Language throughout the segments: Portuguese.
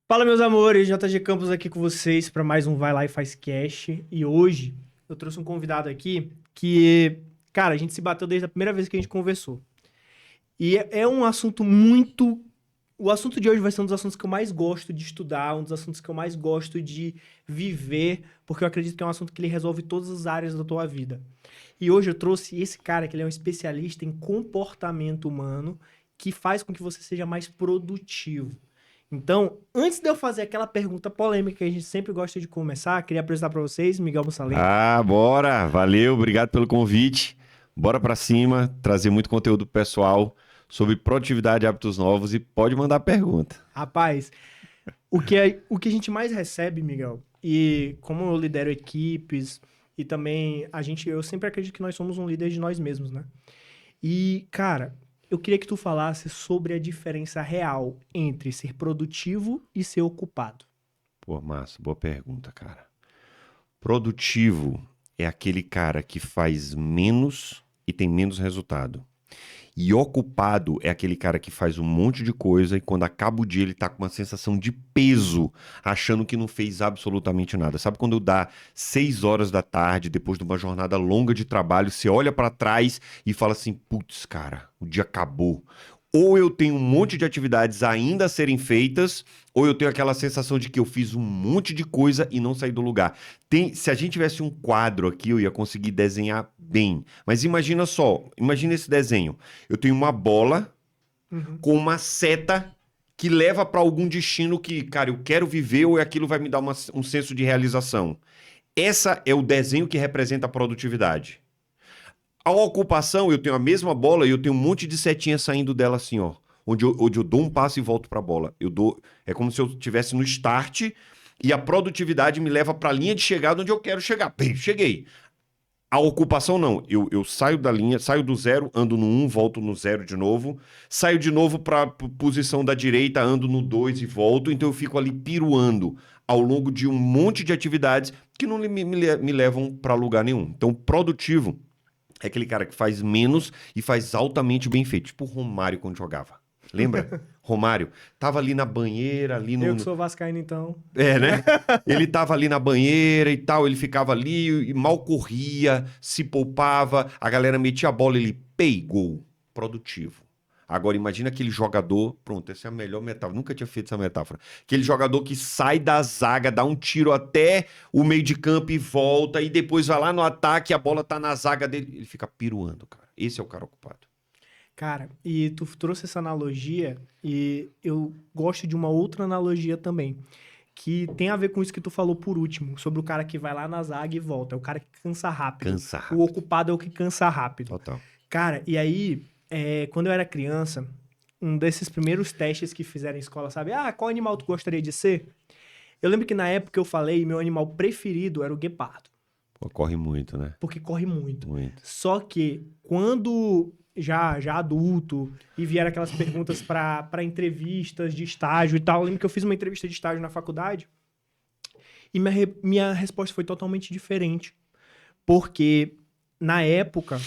Fala, meus amores, JG Campos aqui com vocês para mais um Vai Lá e Faz Cash. E hoje eu trouxe um convidado aqui que, cara, a gente se bateu desde a primeira vez que a gente conversou. E é um assunto muito. O assunto de hoje vai ser um dos assuntos que eu mais gosto de estudar, um dos assuntos que eu mais gosto de viver, porque eu acredito que é um assunto que ele resolve todas as áreas da tua vida. E hoje eu trouxe esse cara, que ele é um especialista em comportamento humano, que faz com que você seja mais produtivo. Então, antes de eu fazer aquela pergunta polêmica que a gente sempre gosta de começar, queria apresentar para vocês Miguel Mussalem. Bora! Valeu, obrigado pelo convite. Bora pra cima, trazer muito conteúdo pro pessoal sobre produtividade e hábitos novos e pode mandar pergunta. Rapaz, o que a gente mais recebe, Miguel, e como eu lidero equipes, e também eu sempre acredito que nós somos um líder de nós mesmos, né? E, cara, eu queria que tu falasse sobre a diferença real entre ser produtivo e ser ocupado. Pô, massa, boa pergunta, cara. Produtivo é aquele cara que faz menos e tem menos resultado. E ocupado é aquele cara que faz um monte de coisa e quando acaba o dia ele tá com uma sensação de peso, achando que não fez absolutamente nada. Sabe quando dá 6 horas da tarde, depois de uma jornada longa de trabalho, você olha pra trás e fala assim, putz, cara, o dia acabou. Ou eu tenho um monte de atividades ainda a serem feitas, ou eu tenho aquela sensação de que eu fiz um monte de coisa e não saí do lugar. Se a gente tivesse um quadro aqui, eu ia conseguir desenhar bem. Mas imagina só, imagina esse desenho. Eu tenho uma bola Uhum. com uma seta que leva para algum destino que, cara, eu quero viver ou aquilo vai me dar um senso de realização. Essa é o desenho que representa a produtividade. A ocupação, eu tenho a mesma bola e eu tenho um monte de setinhas saindo dela assim, ó. Onde eu dou um passo e volto para a bola. É como se eu estivesse no start e a produtividade me leva para a linha de chegada onde eu quero chegar. Bem, cheguei. A ocupação não. Eu saio da linha, saio do zero, ando no um, volto no zero de novo. Saio de novo para a posição da direita, ando no 2 e volto. Então eu fico ali piruando ao longo de um monte de atividades que não me levam para lugar nenhum. Então, produtivo é aquele cara que faz menos e faz altamente bem feito. Tipo o Romário quando jogava. Lembra? Romário tava ali na banheira, ali Eu no, que sou vascaíno, então. é, né? Ele tava ali na banheira e tal, ele ficava ali e mal corria, se poupava, a galera metia a bola, ele pegou, produtivo. Agora imagina aquele jogador, pronto, essa é a melhor metáfora, nunca tinha feito essa metáfora. Aquele jogador que sai da zaga, dá um tiro até o meio de campo e volta, e depois vai lá no ataque, a bola tá na zaga dele, ele fica piruando, cara. Esse é o cara ocupado. Cara, e tu trouxe essa analogia e eu gosto de uma outra analogia também, que tem a ver com isso que tu falou por último, sobre o cara que vai lá na zaga e volta, é o cara que cansa rápido. Cansa O rápido. ocupado é o que cansa rápido. Total. Cara, e aí, quando eu era criança, um desses primeiros testes que fizeram em escola, sabe? Ah, qual animal tu gostaria de ser? Eu lembro que na época eu falei, meu animal preferido era o guepardo, Pô, corre muito, né? porque corre muito. Muito. Só que quando já adulto e vieram aquelas perguntas para entrevistas de estágio e tal, eu lembro que eu fiz uma entrevista de estágio na faculdade e minha resposta foi totalmente diferente, porque na época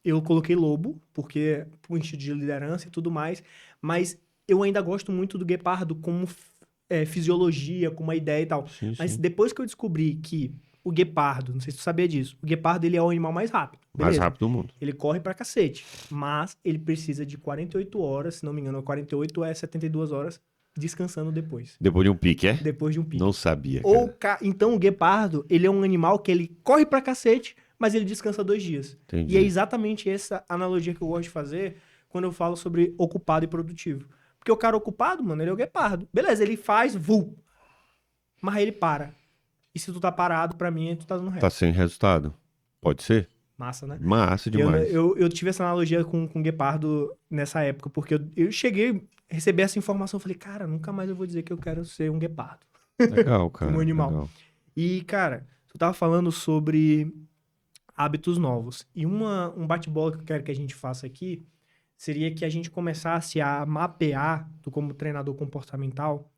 eu coloquei lobo, porque por instinto de liderança e tudo mais, mas eu ainda gosto muito do guepardo como fisiologia, como uma ideia e tal. Sim, Mas sim. depois que eu descobri que o guepardo, não sei se tu sabia disso, o guepardo ele é o animal mais rápido, Mais beleza. rápido do mundo. Ele corre pra cacete, mas ele precisa de 48 horas, se não me engano, 48 é 72 horas descansando depois, Depois de um pique, é? depois de um Não pique. sabia, cara. Então o guepardo, ele é um animal que ele corre pra cacete, mas ele descansa 2 dias. E é Entendi. exatamente essa analogia que eu gosto de fazer quando eu falo sobre ocupado e produtivo. Porque o cara ocupado, mano, ele é o guepardo. Beleza, ele faz, mas aí ele para. E se tu tá parado, pra mim, tu tá dando Tá ré. sem resultado? Pode ser? Massa, né? Massa Eu, demais. eu, eu tive essa analogia com o guepardo nessa época, porque eu cheguei a receber essa informação, eu falei, cara, nunca mais eu vou dizer que eu quero ser um guepardo Legal, como cara. animal. Legal. E, cara, tu tava falando sobre hábitos novos. E um bate-bola que eu quero que a gente faça aqui seria que a gente começasse a mapear, tu como treinador comportamental,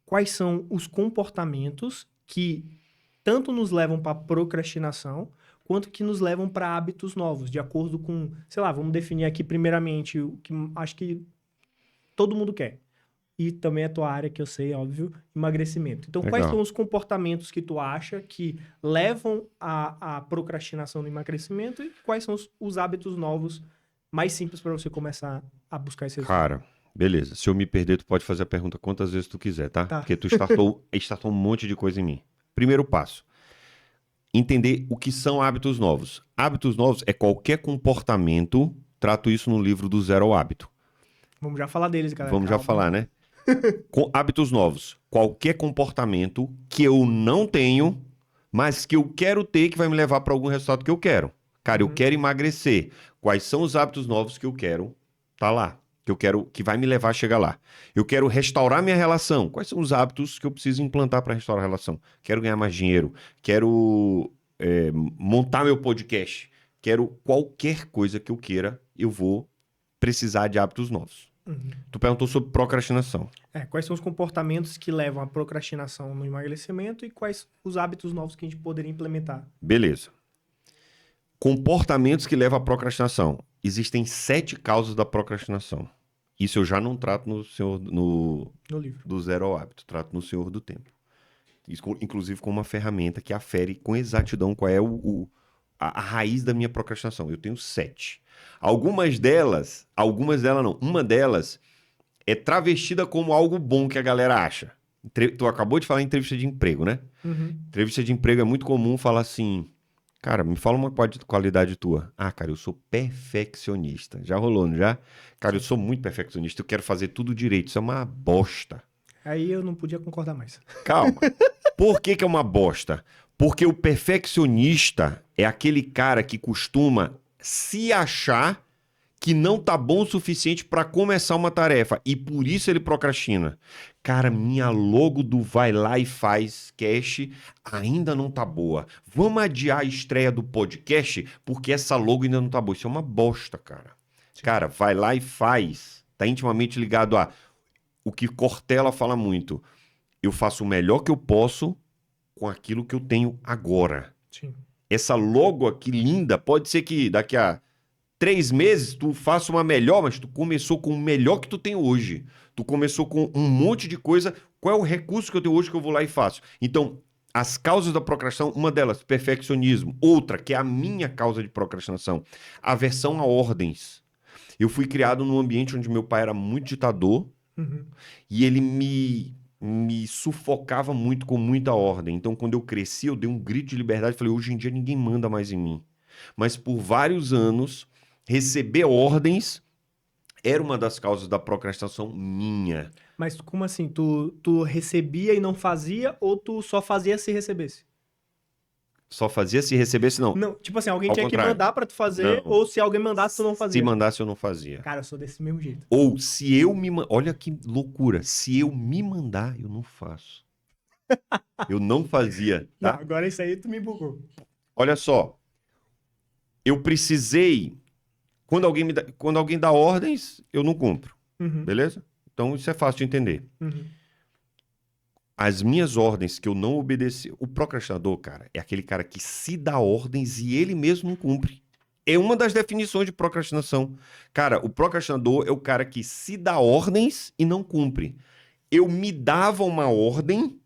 quais são os comportamentos que tanto nos levam para procrastinação, quanto que nos levam para hábitos novos, de acordo com, sei lá, vamos definir aqui primeiramente o que acho que todo mundo quer. e também a tua área, que eu sei, óbvio, emagrecimento. Então, quais Legal. são os comportamentos que tu acha que levam à procrastinação no emagrecimento e quais são os hábitos novos mais simples para você começar a buscar esse resultado? Cara, beleza. Se eu me perder, tu pode fazer a pergunta quantas vezes tu quiser, tá? Tá. Porque tu startou um monte de coisa em mim. Primeiro passo. Entender o que são hábitos novos. Hábitos novos é qualquer comportamento, trato isso no livro do Zero ao Hábito. Vamos já falar deles, galera. Vamos já Calma. falar, né? Com hábitos novos. Qualquer comportamento que eu não tenho, mas que eu quero ter que vai me levar para algum resultado que eu quero. Cara, eu quero emagrecer. Quais são os hábitos novos que eu quero? Tá lá. Que eu quero, que vai me levar a chegar lá. Eu quero restaurar minha relação. Quais são os hábitos que eu preciso implantar para restaurar a relação? Quero ganhar mais dinheiro. Quero montar meu podcast. Quero qualquer coisa que eu queira, eu vou precisar de hábitos novos. Uhum. Tu perguntou sobre procrastinação. Quais são os comportamentos que levam à procrastinação no emagrecimento e quais os hábitos novos que a gente poderia implementar? Beleza. Comportamentos que levam à procrastinação. Existem 7 causas da procrastinação. Isso eu já não trato no No livro. do Zero ao Hábito, trato no Senhor do Tempo. Isso, inclusive com uma ferramenta que afere com exatidão qual é a raiz da minha procrastinação. Eu tenho 7. Algumas delas não, uma delas é travestida como algo bom que a galera acha. Tu acabou de falar em entrevista de emprego, né? Uhum. Entrevista de emprego é muito comum falar assim, cara, me fala uma qualidade tua. Ah, cara, eu sou perfeccionista. Já rolou, não já? Cara, eu sou muito perfeccionista, eu quero fazer tudo direito. Isso é uma bosta. Aí eu não podia concordar mais. Calma. Por que que é uma bosta? Porque o perfeccionista é aquele cara que costuma se achar que não tá bom o suficiente para começar uma tarefa e por isso ele procrastina. Cara, minha logo do Vai Lá e Faz Cash ainda não tá boa. Vamos adiar a estreia do podcast porque essa logo ainda não tá boa. Isso é uma bosta, cara. Cara, vai lá e faz. Tá intimamente ligado a o que Cortella fala muito. Eu faço o melhor que eu posso com aquilo que eu tenho agora. Sim. Essa logo aqui linda, pode ser que daqui a 3 meses tu faça uma melhor, mas tu começou com o melhor que tu tem hoje. Tu começou com um monte de coisa. Qual é o recurso que eu tenho hoje que eu vou lá e faço? Então, as causas da procrastinação, uma delas, perfeccionismo. Outra, que é a minha causa de procrastinação, aversão a ordens. Eu fui criado num ambiente onde meu pai era muito ditador Uhum. e ele me sufocava muito com muita ordem. Então, quando eu cresci, eu dei um grito de liberdade e falei, hoje em dia ninguém manda mais em mim. Mas por vários anos, receber ordens era uma das causas da procrastinação minha. Mas como assim? Tu recebia e não fazia ou tu só fazia se recebesse? Só fazia se recebesse, não. Não, tipo assim, alguém Ao tinha que contrário. mandar pra tu fazer Não. ou se alguém mandasse tu não fazia? Se mandasse, eu não fazia. Cara, eu sou desse mesmo jeito. Ou se eu me... Olha que loucura. Se eu me mandar, eu não faço. Eu não fazia, Não, tá? agora isso aí tu me bugou. Olha só. Eu precisei... Quando alguém dá ordens, eu não cumpro. Uhum. Beleza? Então, isso é fácil de entender. Uhum. As minhas ordens que eu não obedeci. O procrastinador, cara, é aquele cara que se dá ordens e ele mesmo não cumpre. É uma das definições de procrastinação. Cara, o procrastinador é o cara que se dá ordens e não cumpre. Eu me dava uma ordem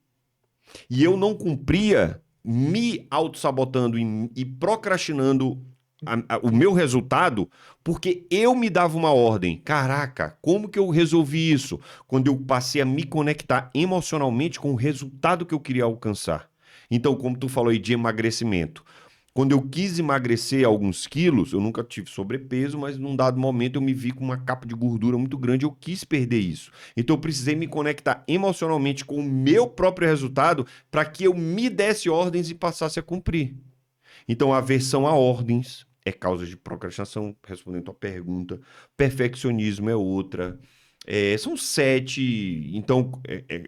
e eu não cumpria, me auto-sabotando e procrastinando o meu resultado, porque eu me dava uma ordem. Caraca, como que eu resolvi isso? Quando eu passei a me conectar emocionalmente com o resultado que eu queria alcançar. Então, como tu falou aí de emagrecimento, quando eu quis emagrecer alguns quilos, eu nunca tive sobrepeso, mas num dado momento eu me vi com uma capa de gordura muito grande, eu quis perder isso. Então eu precisei me conectar emocionalmente com o meu próprio resultado para que eu me desse ordens e passasse a cumprir. Então a aversão a ordens é causa de procrastinação, respondendo a tua pergunta. Perfeccionismo é outra. São 7. Então,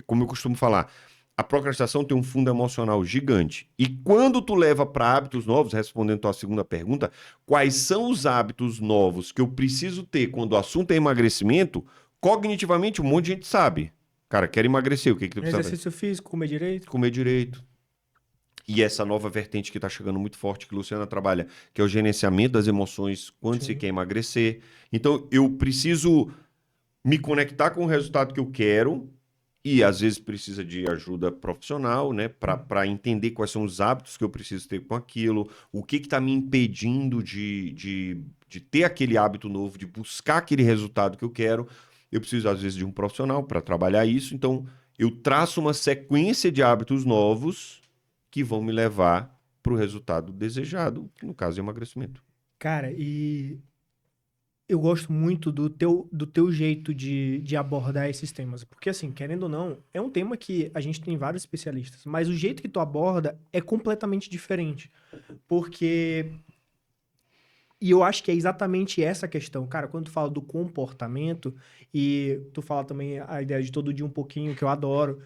como eu costumo falar, a procrastinação tem um fundo emocional gigante. E quando tu leva para hábitos novos, respondendo a tua segunda pergunta, quais são os hábitos novos que eu preciso ter quando o assunto é emagrecimento? Cognitivamente, um monte de gente sabe. Cara, quero emagrecer, o que tu precisa fazer? Exercício físico, comer direito. Comer direito. E essa nova vertente que está chegando muito forte, que a Luciana trabalha, que é o gerenciamento das emoções quando se quer emagrecer. Então, eu preciso me conectar com o resultado que eu quero e às vezes precisa de ajuda profissional, né, para entender quais são os hábitos que eu preciso ter com aquilo, o que está me impedindo de ter aquele hábito novo, de buscar aquele resultado que eu quero. Eu preciso às vezes de um profissional para trabalhar isso, então eu traço uma sequência de hábitos novos que vão me levar para o resultado desejado, que no caso é emagrecimento. Cara, e eu gosto muito do teu jeito de abordar esses temas. Porque, assim, querendo ou não, é um tema que a gente tem vários especialistas, mas o jeito que tu aborda é completamente diferente. Porque. E eu acho que é exatamente essa questão. Cara, quando tu fala do comportamento, e tu fala também a ideia de todo dia um pouquinho, que eu adoro,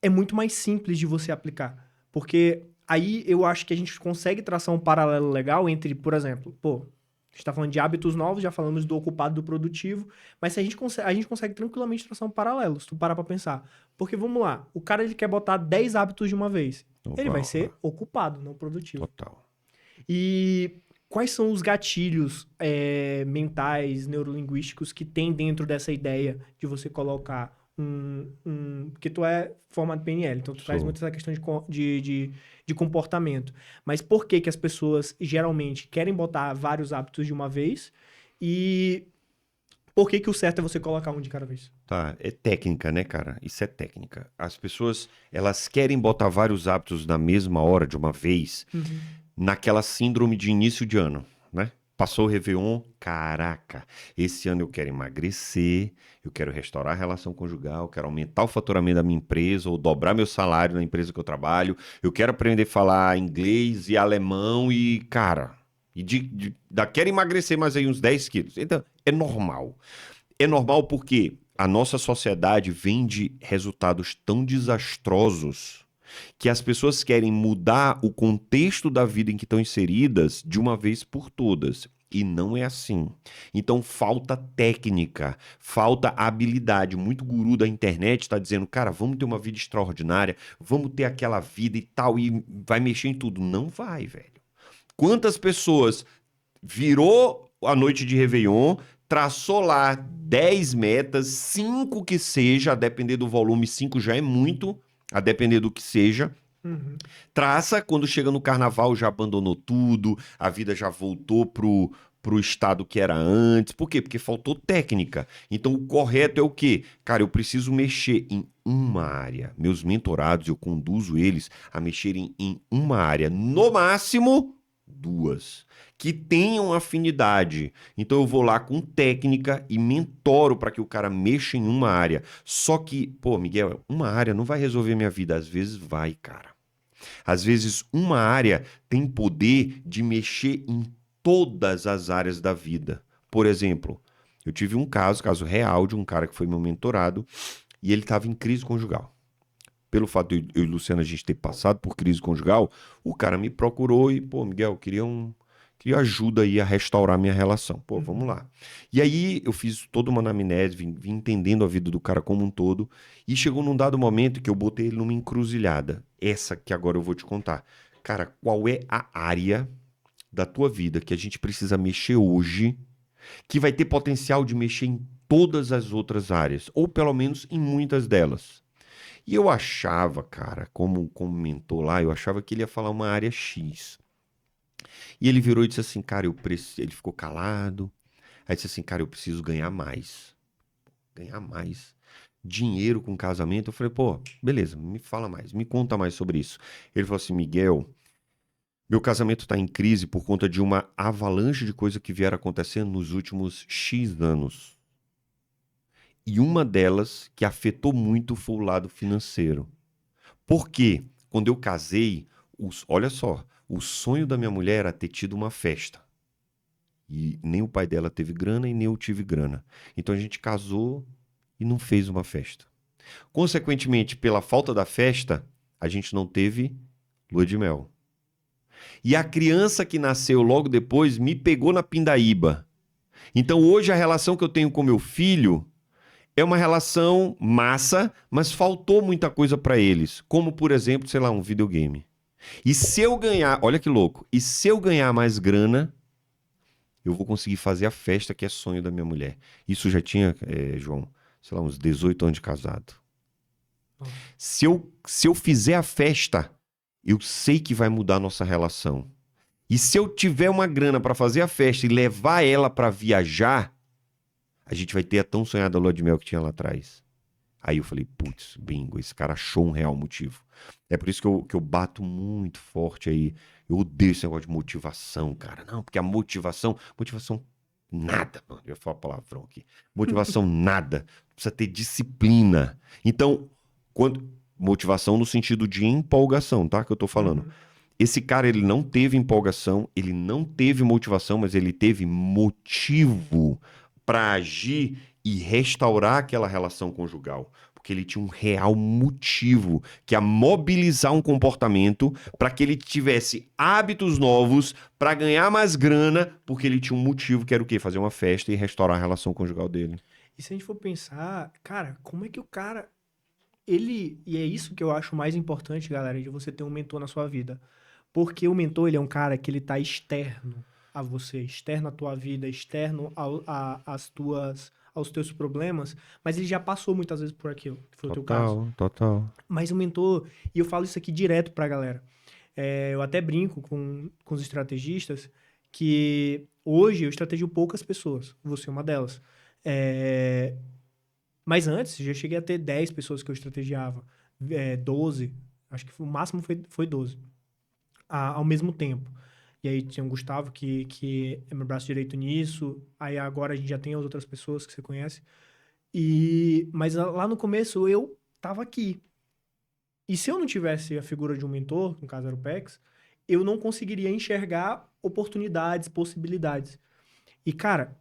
é muito mais simples de você aplicar. Porque aí eu acho que a gente consegue traçar um paralelo legal entre, por exemplo, pô, a gente tá falando de hábitos novos, já falamos do ocupado e do produtivo, mas se a gente consegue tranquilamente traçar um paralelo, se tu parar pra pensar. Porque vamos lá, o cara ele quer botar 10 hábitos de uma vez. Ele vai ser ocupado, não produtivo. Total. E quais são os gatilhos mentais, neurolinguísticos que tem dentro dessa ideia de você colocar porque tu é formado em PNL, então tu traz muito essa questão de comportamento. Mas por que que as pessoas geralmente querem botar vários hábitos de uma vez? E por que que o certo é você colocar um de cada vez? Tá, é técnica, né, cara? Isso é técnica. As pessoas, elas querem botar vários hábitos na mesma hora, de uma vez, naquela síndrome de início de ano, né? Passou o Réveillon, caraca, esse ano eu quero emagrecer, eu quero restaurar a relação conjugal, eu quero aumentar o faturamento da minha empresa ou dobrar meu salário na empresa que eu trabalho, eu quero aprender a falar inglês e alemão e, cara, quero emagrecer mais aí uns 10 quilos. Então, é normal. É normal porque a nossa sociedade vende resultados tão desastrosos que as pessoas querem mudar o contexto da vida em que estão inseridas de uma vez por todas. E não é assim. Então falta técnica, falta habilidade. Muito guru da internet está dizendo, cara, vamos ter uma vida extraordinária, vamos ter aquela vida e tal, e vai mexer em tudo. Não vai, velho. Quantas pessoas virou a noite de Réveillon, traçou lá 10 metas, 5 que seja, a depender do volume, 5 já é muito, a depender do que seja. Traça, quando chega no carnaval já abandonou tudo, a vida já voltou pro estado que era antes. Por quê? Porque faltou técnica. Então o correto é o quê? Cara, eu preciso mexer em uma área. Meus mentorados, eu conduzo eles a mexerem em uma área, no máximo 2, que tenham afinidade. Então eu vou lá com técnica e mentoro para que o cara mexa em uma área. Só que, pô, Miguel, uma área não vai resolver minha vida. Às vezes vai, cara. Às vezes uma área tem poder de mexer em todas as áreas da vida. Por exemplo, eu tive um caso real de um cara que foi meu mentorado e ele estava em crise conjugal. Pelo fato de eu e Luciana a gente ter passado por crise conjugal, o cara me procurou e, pô, Miguel, queria ajuda aí a restaurar minha relação. Pô, vamos lá. E aí eu fiz toda uma anamnese, vim entendendo a vida do cara como um todo, e chegou num dado momento que eu botei ele numa encruzilhada. Essa que agora eu vou te contar. Cara, qual é a área da tua vida que a gente precisa mexer hoje, que vai ter potencial de mexer em todas as outras áreas, ou pelo menos em muitas delas? E eu achava, cara, como mentor lá, eu achava que ele ia falar uma área X. E ele virou e disse assim, cara, ele ficou calado. Aí disse assim, cara, eu preciso ganhar mais. Ganhar mais. Dinheiro com casamento. Eu falei, pô, beleza, me fala mais, me conta mais sobre isso. Ele falou assim, Miguel, meu casamento está em crise por conta de uma avalanche de coisas que vieram acontecendo nos últimos X anos. E uma delas que afetou muito foi o lado financeiro. Por quê? Quando eu casei, olha só, o sonho da minha mulher era ter tido uma festa. E nem o pai dela teve grana e nem eu tive grana. Então a gente casou e não fez uma festa. Consequentemente, pela falta da festa, a gente não teve lua de mel. E a criança que nasceu logo depois me pegou na pindaíba. Então hoje a relação que eu tenho com meu filho é uma relação massa, mas faltou muita coisa para eles. Como, por exemplo, sei lá, um videogame. E se eu ganhar, olha que louco, e se eu ganhar mais grana, eu vou conseguir fazer a festa que é sonho da minha mulher. Isso já tinha, João, sei lá, uns 18 anos de casado. Nossa. Se eu fizer a festa, eu sei que vai mudar a nossa relação. E se eu tiver uma grana para fazer a festa e levar ela para viajar, a gente vai ter a tão sonhada lua de mel que tinha lá atrás. Aí eu falei, putz, bingo, esse cara achou um real motivo. É por isso que eu bato muito forte aí. Eu odeio esse negócio de motivação, cara. Não, porque a motivação nada, mano. Eu ia falar palavrão aqui. Motivação nada. Precisa ter disciplina. Então, motivação no sentido de empolgação, tá? Que eu tô falando. Uhum. Esse cara, ele não teve empolgação, ele não teve motivação, mas ele teve motivo para agir e restaurar aquela relação conjugal. Porque ele tinha um real motivo, que é mobilizar um comportamento para que ele tivesse hábitos novos, para ganhar mais grana, porque ele tinha um motivo, que era o quê? Fazer uma festa e restaurar a relação conjugal dele. E se a gente for pensar, cara, como é que o cara, ele, e é isso que eu acho mais importante, galera, de você ter um mentor na sua vida. Porque o mentor, ele é um cara que ele tá externo a você, externo à tua vida, externo aos teus problemas, mas ele já passou muitas vezes por aquilo, que foi o teu caso. Total. Mas o mentor, e eu falo isso aqui direto pra galera, eu até brinco com os estrategistas, que hoje eu estrategio poucas pessoas, você é uma delas. É, mas antes, já cheguei a ter 10 pessoas que eu estrategiava, 12, acho que o máximo foi 12 ao mesmo tempo. E aí tinha o Gustavo, que é meu braço direito nisso. Aí agora a gente já tem as outras pessoas que você conhece. Mas lá no começo eu tava aqui. E se eu não tivesse a figura de um mentor, no caso era o PEX, eu não conseguiria enxergar oportunidades, possibilidades. E, cara,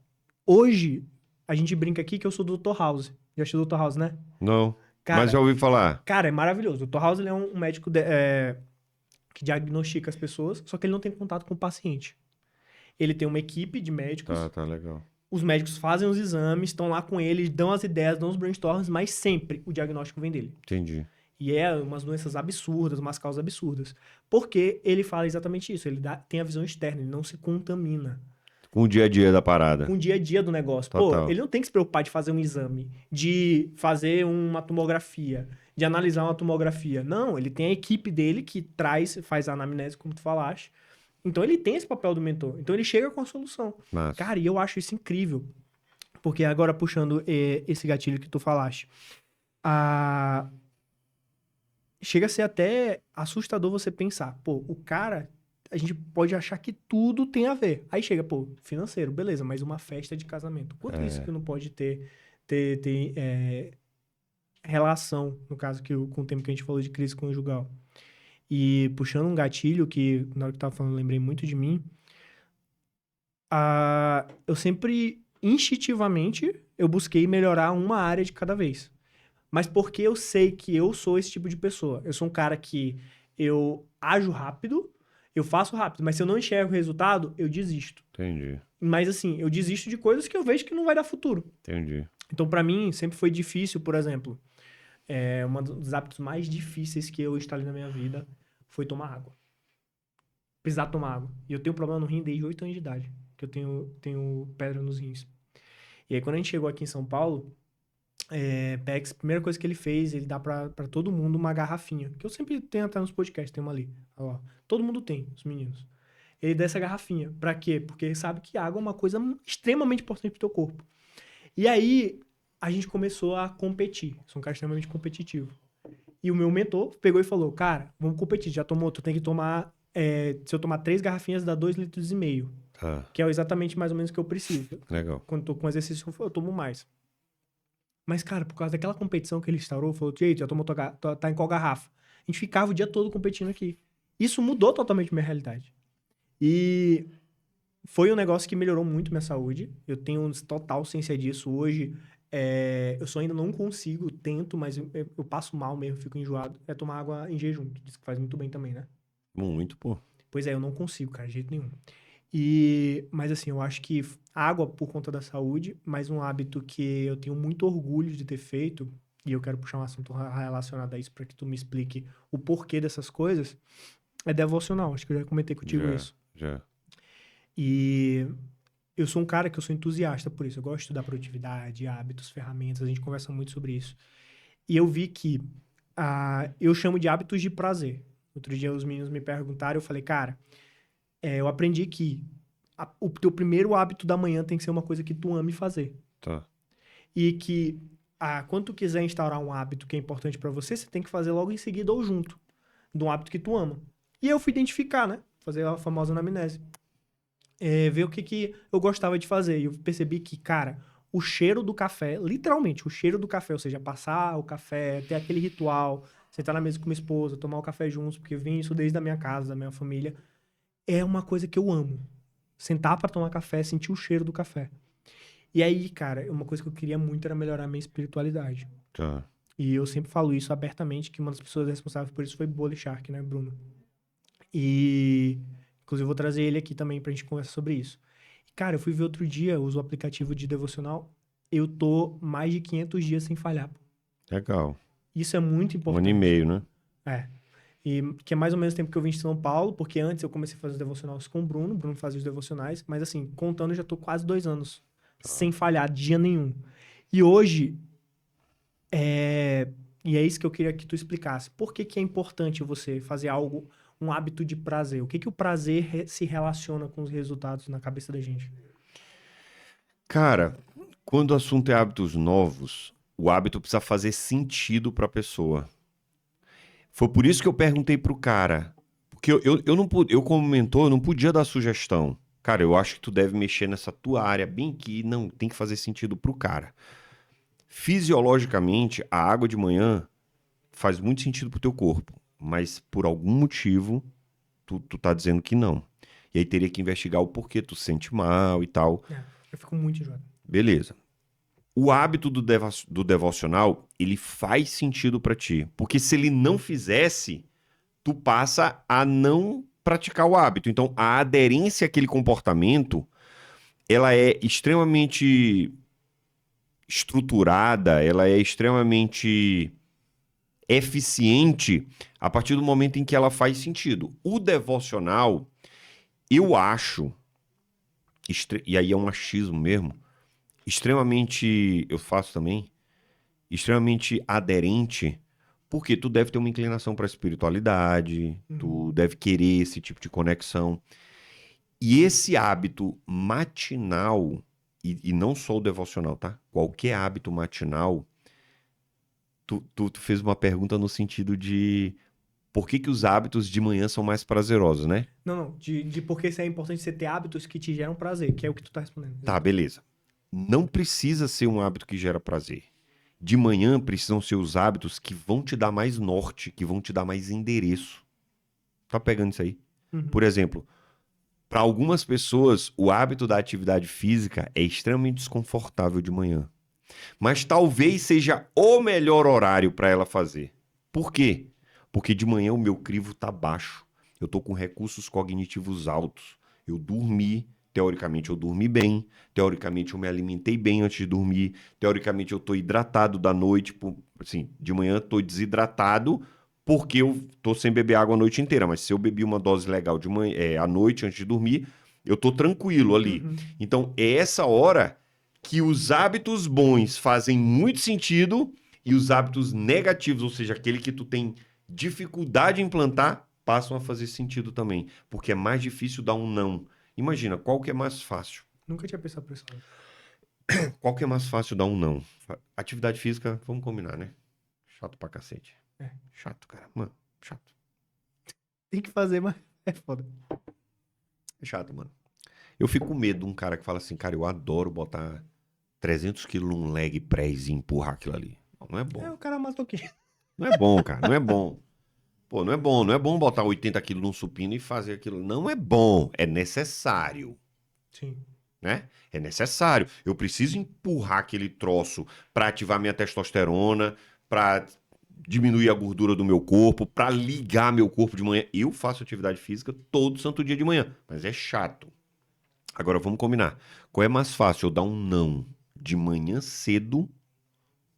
hoje a gente brinca aqui que eu sou do Dr. House. Já assistiu o Dr. House, né? Não, mas já Cara, ouvi falar. cara, é maravilhoso. O Dr. House ele é um médico que diagnostica as pessoas, só que ele não tem contato com o paciente. Ele tem uma equipe de médicos, Tá legal. os médicos fazem os exames, estão lá com ele, dão as ideias, dão os brainstorms, mas sempre o diagnóstico vem dele. Entendi. E é umas doenças absurdas, umas causas absurdas. Porque ele fala exatamente isso, ele tem a visão externa, ele não se contamina Com o dia a dia da com parada. o dia a dia do negócio. Total. Pô, ele não tem que se preocupar de fazer um exame, de fazer uma tomografia, de analisar uma tomografia. Não, ele tem a equipe dele que faz a anamnese, como tu falaste. Então ele tem esse papel do mentor. Então ele chega com a solução. Massa. Cara, e eu acho isso incrível. Porque agora puxando esse gatilho que tu falaste, chega a ser até assustador você pensar, pô, o cara, a gente pode achar que tudo tem a ver. Aí chega, pô, financeiro, beleza, mas uma festa de casamento. Quanto isso que não pode ter relação, no caso, com o tempo que a gente falou de crise conjugal. E puxando um gatilho que, na hora que eu tava falando, eu lembrei muito de mim, eu sempre, instintivamente, eu busquei melhorar uma área de cada vez. Mas porque eu sei que eu sou esse tipo de pessoa. Eu sou um cara que eu ajo rápido, eu faço rápido, mas se eu não enxergo o resultado, eu desisto. Entendi. Mas assim, eu desisto de coisas que eu vejo que não vai dar futuro. Entendi. Então, pra mim, sempre foi difícil, por exemplo, um dos hábitos mais difíceis que eu instalei na minha vida foi tomar água. Precisar tomar água. E eu tenho problema no rim desde 8 anos de idade, que eu tenho pedra nos rins. E aí, quando a gente chegou aqui em São Paulo, PEX, a primeira coisa que ele fez, ele dá pra todo mundo uma garrafinha. Que eu sempre tenho até nos podcasts, tem uma ali. Olha lá. Todo mundo tem, os meninos. Ele dá essa garrafinha. Pra quê? Porque ele sabe que água é uma coisa extremamente importante pro teu corpo. E aí, a gente começou a competir. Sou um cara extremamente competitivo. E o meu mentor pegou e falou, cara, vamos competir. Já tomou? Tu tem que tomar... se eu tomar 3 garrafinhas, dá 2,5 litros. Tá. Que é exatamente mais ou menos o que eu preciso. Legal. Quando eu tô com exercício, eu tomo mais. Mas, cara, por causa daquela competição que ele instaurou, falou, gente, já tomou tá em qual garrafa? A gente ficava o dia todo competindo aqui. Isso mudou totalmente minha realidade. E foi um negócio que melhorou muito minha saúde. Eu tenho total ciência disso. Hoje, eu só ainda não consigo, tento, mas eu passo mal mesmo, fico enjoado. É tomar água em jejum, que diz que faz muito bem também, né? Muito, pô. Pois é, eu não consigo, cara, de jeito nenhum. Mas assim, eu acho que água por conta da saúde, mas um hábito que eu tenho muito orgulho de ter feito, e eu quero puxar um assunto relacionado a isso para que tu me explique o porquê dessas coisas, é devocional. Acho que eu já comentei contigo isso. Já. E eu sou um cara que eu sou entusiasta por isso. Eu gosto de estudar produtividade, hábitos, ferramentas. A gente conversa muito sobre isso. E eu vi que eu chamo de hábitos de prazer. Outro dia os meninos me perguntaram, eu falei, cara, eu aprendi que o teu primeiro hábito da manhã tem que ser uma coisa que tu ame fazer. Tá. E que quando tu quiser instaurar um hábito que é importante pra você, você tem que fazer logo em seguida ou junto de um hábito que tu ama. E eu fui identificar, né? Fazer a famosa anamnese. Ver o que eu gostava de fazer. E eu percebi que, cara, o cheiro do café, literalmente, o cheiro do café, ou seja, passar o café, ter aquele ritual, sentar na mesa com minha esposa, tomar o café juntos, porque eu vim isso desde a minha casa, da minha família, é uma coisa que eu amo. Sentar pra tomar café, sentir o cheiro do café. E aí, cara, uma coisa que eu queria muito era melhorar a minha espiritualidade. Tá. E eu sempre falo isso abertamente, que uma das pessoas responsáveis por isso foi Bolle Shark, né, Bruno? E, inclusive, eu vou trazer ele aqui também pra gente conversar sobre isso. Cara, eu fui ver outro dia, eu uso o aplicativo de devocional, eu tô mais de 500 dias sem falhar. Pô. Legal. Isso é muito 1 importante. ano e meio, né? É. E que é mais ou menos o tempo que eu vim de São Paulo, porque antes eu comecei a fazer os devocionais com o Bruno fazia os devocionais, mas assim, contando, eu já tô quase 2 anos sem falhar dia nenhum. E hoje, e é isso que eu queria que tu explicasse. Por que que é importante você fazer algo, um hábito de prazer? O que que o prazer se relaciona com os resultados na cabeça da gente? Cara, quando o assunto é hábitos novos, o hábito precisa fazer sentido pra pessoa. Foi por isso que eu perguntei pro cara. Porque eu não pude, eu como mentor, eu não podia dar sugestão. Cara, eu acho que tu deve mexer nessa tua área bem que não tem que fazer sentido pro cara. Fisiologicamente, a água de manhã faz muito sentido pro teu corpo, mas por algum motivo tu tá dizendo que não. E aí teria que investigar o porquê tu se sente mal e tal. Eu fico muito enjoado. Beleza. O hábito do devocional, ele faz sentido pra ti, porque se ele não fizesse, tu passa a não praticar o hábito. Então, a aderência àquele comportamento, ela é extremamente estruturada, ela é extremamente eficiente a partir do momento em que ela faz sentido. O devocional, eu acho, e aí é um achismo mesmo, extremamente, eu faço também, extremamente aderente, porque tu deve ter uma inclinação para a espiritualidade, tu deve querer esse tipo de conexão. E esse hábito matinal, e não só o devocional, tá? Qualquer hábito matinal, tu fez uma pergunta no sentido de por que que os hábitos de manhã são mais prazerosos, né? Não. De por que isso é importante você ter hábitos que te geram prazer, que é o que tu tá respondendo. Tá, beleza. Não precisa ser um hábito que gera prazer. De manhã precisam ser os hábitos que vão te dar mais norte, que vão te dar mais endereço. Tá pegando isso aí? Por exemplo, para algumas pessoas, o hábito da atividade física é extremamente desconfortável de manhã. Mas talvez seja o melhor horário para ela fazer. Por quê? Porque de manhã o meu crivo tá baixo. Eu tô com recursos cognitivos altos. Eu dormi, teoricamente eu dormi bem, teoricamente eu me alimentei bem antes de dormir, teoricamente eu tô hidratado da noite, assim, de manhã eu tô desidratado porque eu tô sem beber água a noite inteira, mas se eu bebi uma dose legal de manhã, à noite antes de dormir, eu tô tranquilo ali. Então é essa hora que os hábitos bons fazem muito sentido e os hábitos negativos, ou seja, aquele que tu tem dificuldade em implantar, passam a fazer sentido também, porque é mais difícil dar um não. Imagina, qual que é mais fácil? Nunca tinha pensado por isso. Qual que é mais fácil dar um não? Atividade física, vamos combinar, né? Chato pra cacete. Chato, cara. Mano, chato. Tem que fazer, mas é foda. É chato, mano. Eu fico com medo de um cara que fala assim, cara, eu adoro botar 300 quilos num leg press e empurrar aquilo ali. Não é bom. O cara matou aqui. Não é bom, cara. Não é bom. Pô, não é bom. Não é bom botar 80 quilos num supino e fazer aquilo. Não é bom. É necessário. Sim. Né? É necessário. Eu preciso empurrar aquele troço para ativar minha testosterona, para diminuir a gordura do meu corpo, para ligar meu corpo de manhã. Eu faço atividade física todo santo dia de manhã, mas é chato. Agora vamos combinar. Qual é mais fácil? Eu dar um não de manhã cedo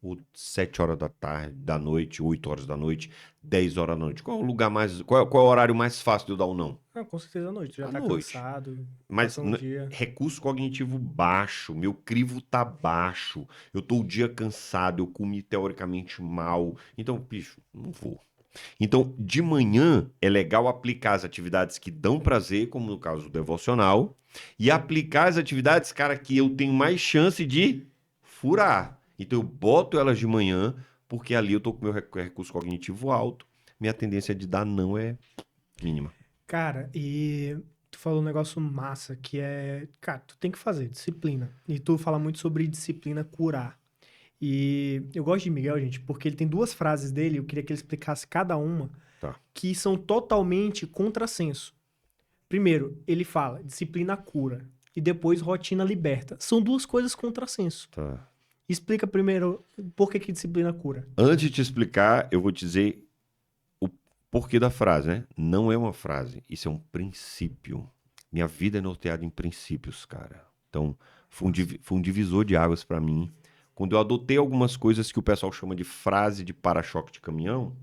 Ou 7 horas da tarde, da noite, 8 horas da noite, 10 horas da noite? Qual é o lugar mais. Qual é o horário mais fácil de eu dar um não? Ah, com certeza à noite. Tu já À tá noite. cansado, Mas passou um dia. recurso cognitivo baixo, meu crivo tá baixo, eu tô o dia cansado, eu comi teoricamente mal. Então, bicho, não vou. Então, de manhã é legal aplicar as atividades que dão prazer, como no caso do devocional, e aplicar as atividades, cara, que eu tenho mais chance de furar. Então, eu boto elas de manhã, porque ali eu tô com meu recurso cognitivo alto, minha tendência de dar não é mínima. Cara, e tu falou um negócio massa, que é, cara, tu tem que fazer disciplina. E tu fala muito sobre disciplina curar. E eu gosto de Miguel, gente, porque ele tem duas frases dele, eu queria que ele explicasse cada uma, Tá, que são totalmente contrassenso. Primeiro, ele fala disciplina cura e depois rotina liberta. São duas coisas contrassenso. tá. Explica primeiro por que que disciplina cura. Antes de te explicar, eu vou te dizer o porquê da frase, né? Não é uma frase, isso é um princípio. Minha vida é norteada em princípios, cara. Então, foi um divisor de águas para mim. Quando eu adotei algumas coisas que o pessoal chama de frase de para-choque de caminhão,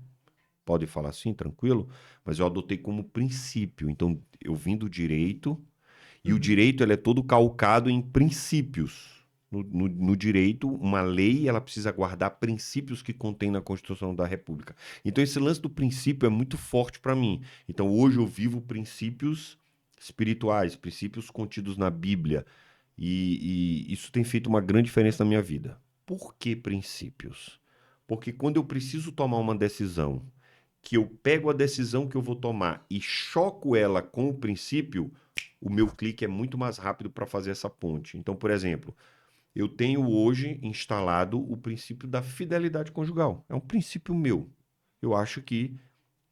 pode falar assim, tranquilo, mas eu adotei como princípio. Então, eu vim do direito, e o direito ele é todo calcado em princípios. No direito, uma lei ela precisa guardar princípios que contém na Constituição da República. Então, esse lance do princípio é muito forte para mim. Então, hoje eu vivo princípios espirituais, princípios contidos na Bíblia. E isso tem feito uma grande diferença na minha vida. Por que princípios? Porque quando eu preciso tomar uma decisão, que eu pego a decisão que eu vou tomar e choco ela com o princípio, o meu clique é muito mais rápido para fazer essa ponte. Então, por exemplo, eu tenho hoje instalado o princípio da fidelidade conjugal. É um princípio meu. Eu acho que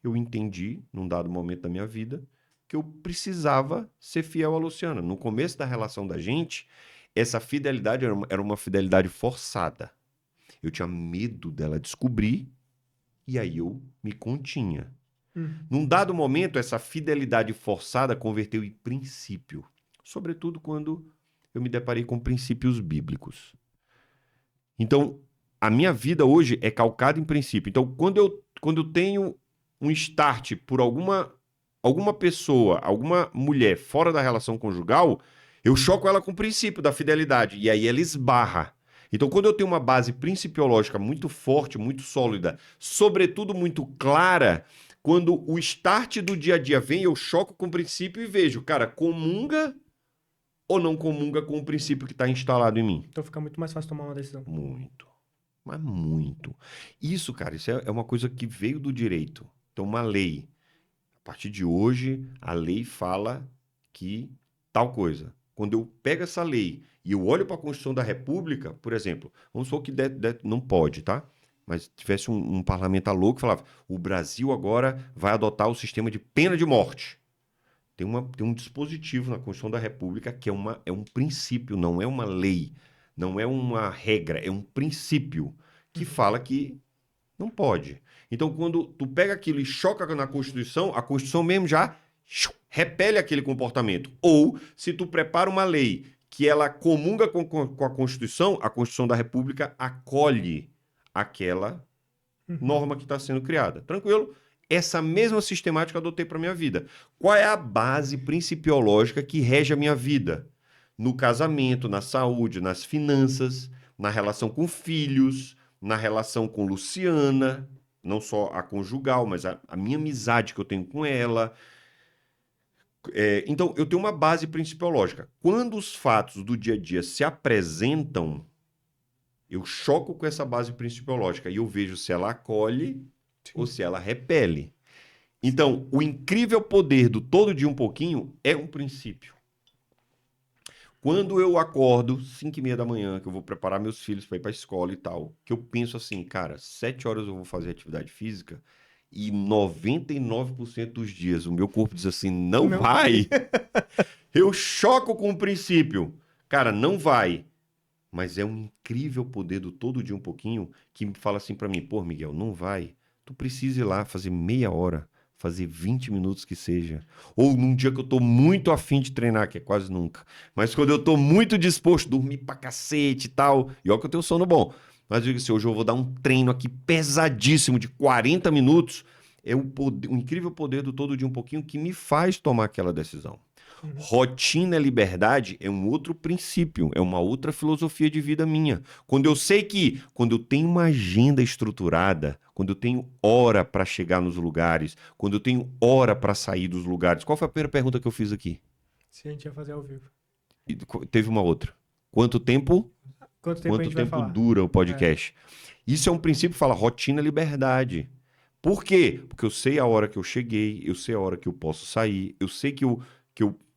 eu entendi, num dado momento da minha vida, que eu precisava ser fiel à Luciana. No começo da relação da gente, essa fidelidade era uma fidelidade forçada. Eu tinha medo dela descobrir e aí eu me continha. Num dado momento, essa fidelidade forçada converteu em princípio, sobretudo quando eu me deparei com princípios bíblicos. Então, a minha vida hoje é calcada em princípio. Então, quando eu tenho um start por alguma pessoa, alguma mulher fora da relação conjugal, eu choco ela com o princípio da fidelidade e aí ela esbarra. Então, quando eu tenho uma base principiológica muito forte, muito sólida, sobretudo muito clara, quando o start do dia a dia vem, eu choco com o princípio e vejo, cara, comunga ou não comunga com o princípio que está instalado em mim? Então fica muito mais fácil tomar uma decisão. Muito. Mas muito. Isso, cara, isso é uma coisa que veio do direito. Então, uma lei. A partir de hoje, a lei fala que tal coisa. Quando eu pego essa lei e eu olho para a Constituição da República, por exemplo, vamos supor que não pode, tá? Mas tivesse um parlamentar louco que falava: o Brasil agora vai adotar o sistema de pena de morte. Tem um dispositivo na Constituição da República que é um princípio, não é uma lei, não é uma regra, é um princípio que fala que não pode. Então, quando tu pega aquilo e choca na Constituição, a Constituição mesmo já repele aquele comportamento. Ou, se tu prepara uma lei que ela comunga com a Constituição da República acolhe aquela norma que está sendo criada. Tranquilo? Essa mesma sistemática eu adotei para minha vida. Qual é a base principiológica que rege a minha vida? No casamento, na saúde, nas finanças, na relação com filhos, na relação com Luciana, não só a conjugal, mas a minha amizade que eu tenho com ela. Então, eu tenho uma base principiológica. Quando os fatos do dia a dia se apresentam, eu choco com essa base principiológica e eu vejo se ela acolhe ou se ela repele. Então, o incrível poder do todo dia um pouquinho é um princípio. Quando eu acordo, 5h30 da manhã, que eu vou preparar meus filhos para ir para a escola e tal, que eu penso assim, cara, 7 horas eu vou fazer atividade física e 99% dos dias o meu corpo diz assim, não vai. Eu choco com o princípio. Cara, não vai. Mas é um incrível poder do todo dia um pouquinho que me fala assim para mim, pô, Miguel, não vai. Tu precisa ir lá fazer meia hora, fazer 20 minutos que seja. Ou num dia que eu tô muito afim de treinar, que é quase nunca. Mas quando eu tô muito disposto, dormir pra cacete e tal, e olha que eu tenho sono bom. Mas eu digo assim, hoje eu vou dar um treino aqui pesadíssimo de 40 minutos. É o incrível poder do todo dia um pouquinho que me faz tomar aquela decisão. Rotina e liberdade é um outro princípio, é uma outra filosofia de vida minha. Quando eu sei que, quando eu tenho uma agenda estruturada, quando eu tenho hora para chegar nos lugares, quando eu tenho hora para sair dos lugares. Qual foi a primeira pergunta que eu fiz aqui? Se a gente ia fazer ao vivo. Teve uma outra. Quanto tempo? Quanto tempo a gente vai falar? Dura o podcast? Isso é um princípio que fala rotina e liberdade. Por quê? Porque eu sei a hora que eu cheguei, eu sei a hora que eu posso sair, eu sei que eu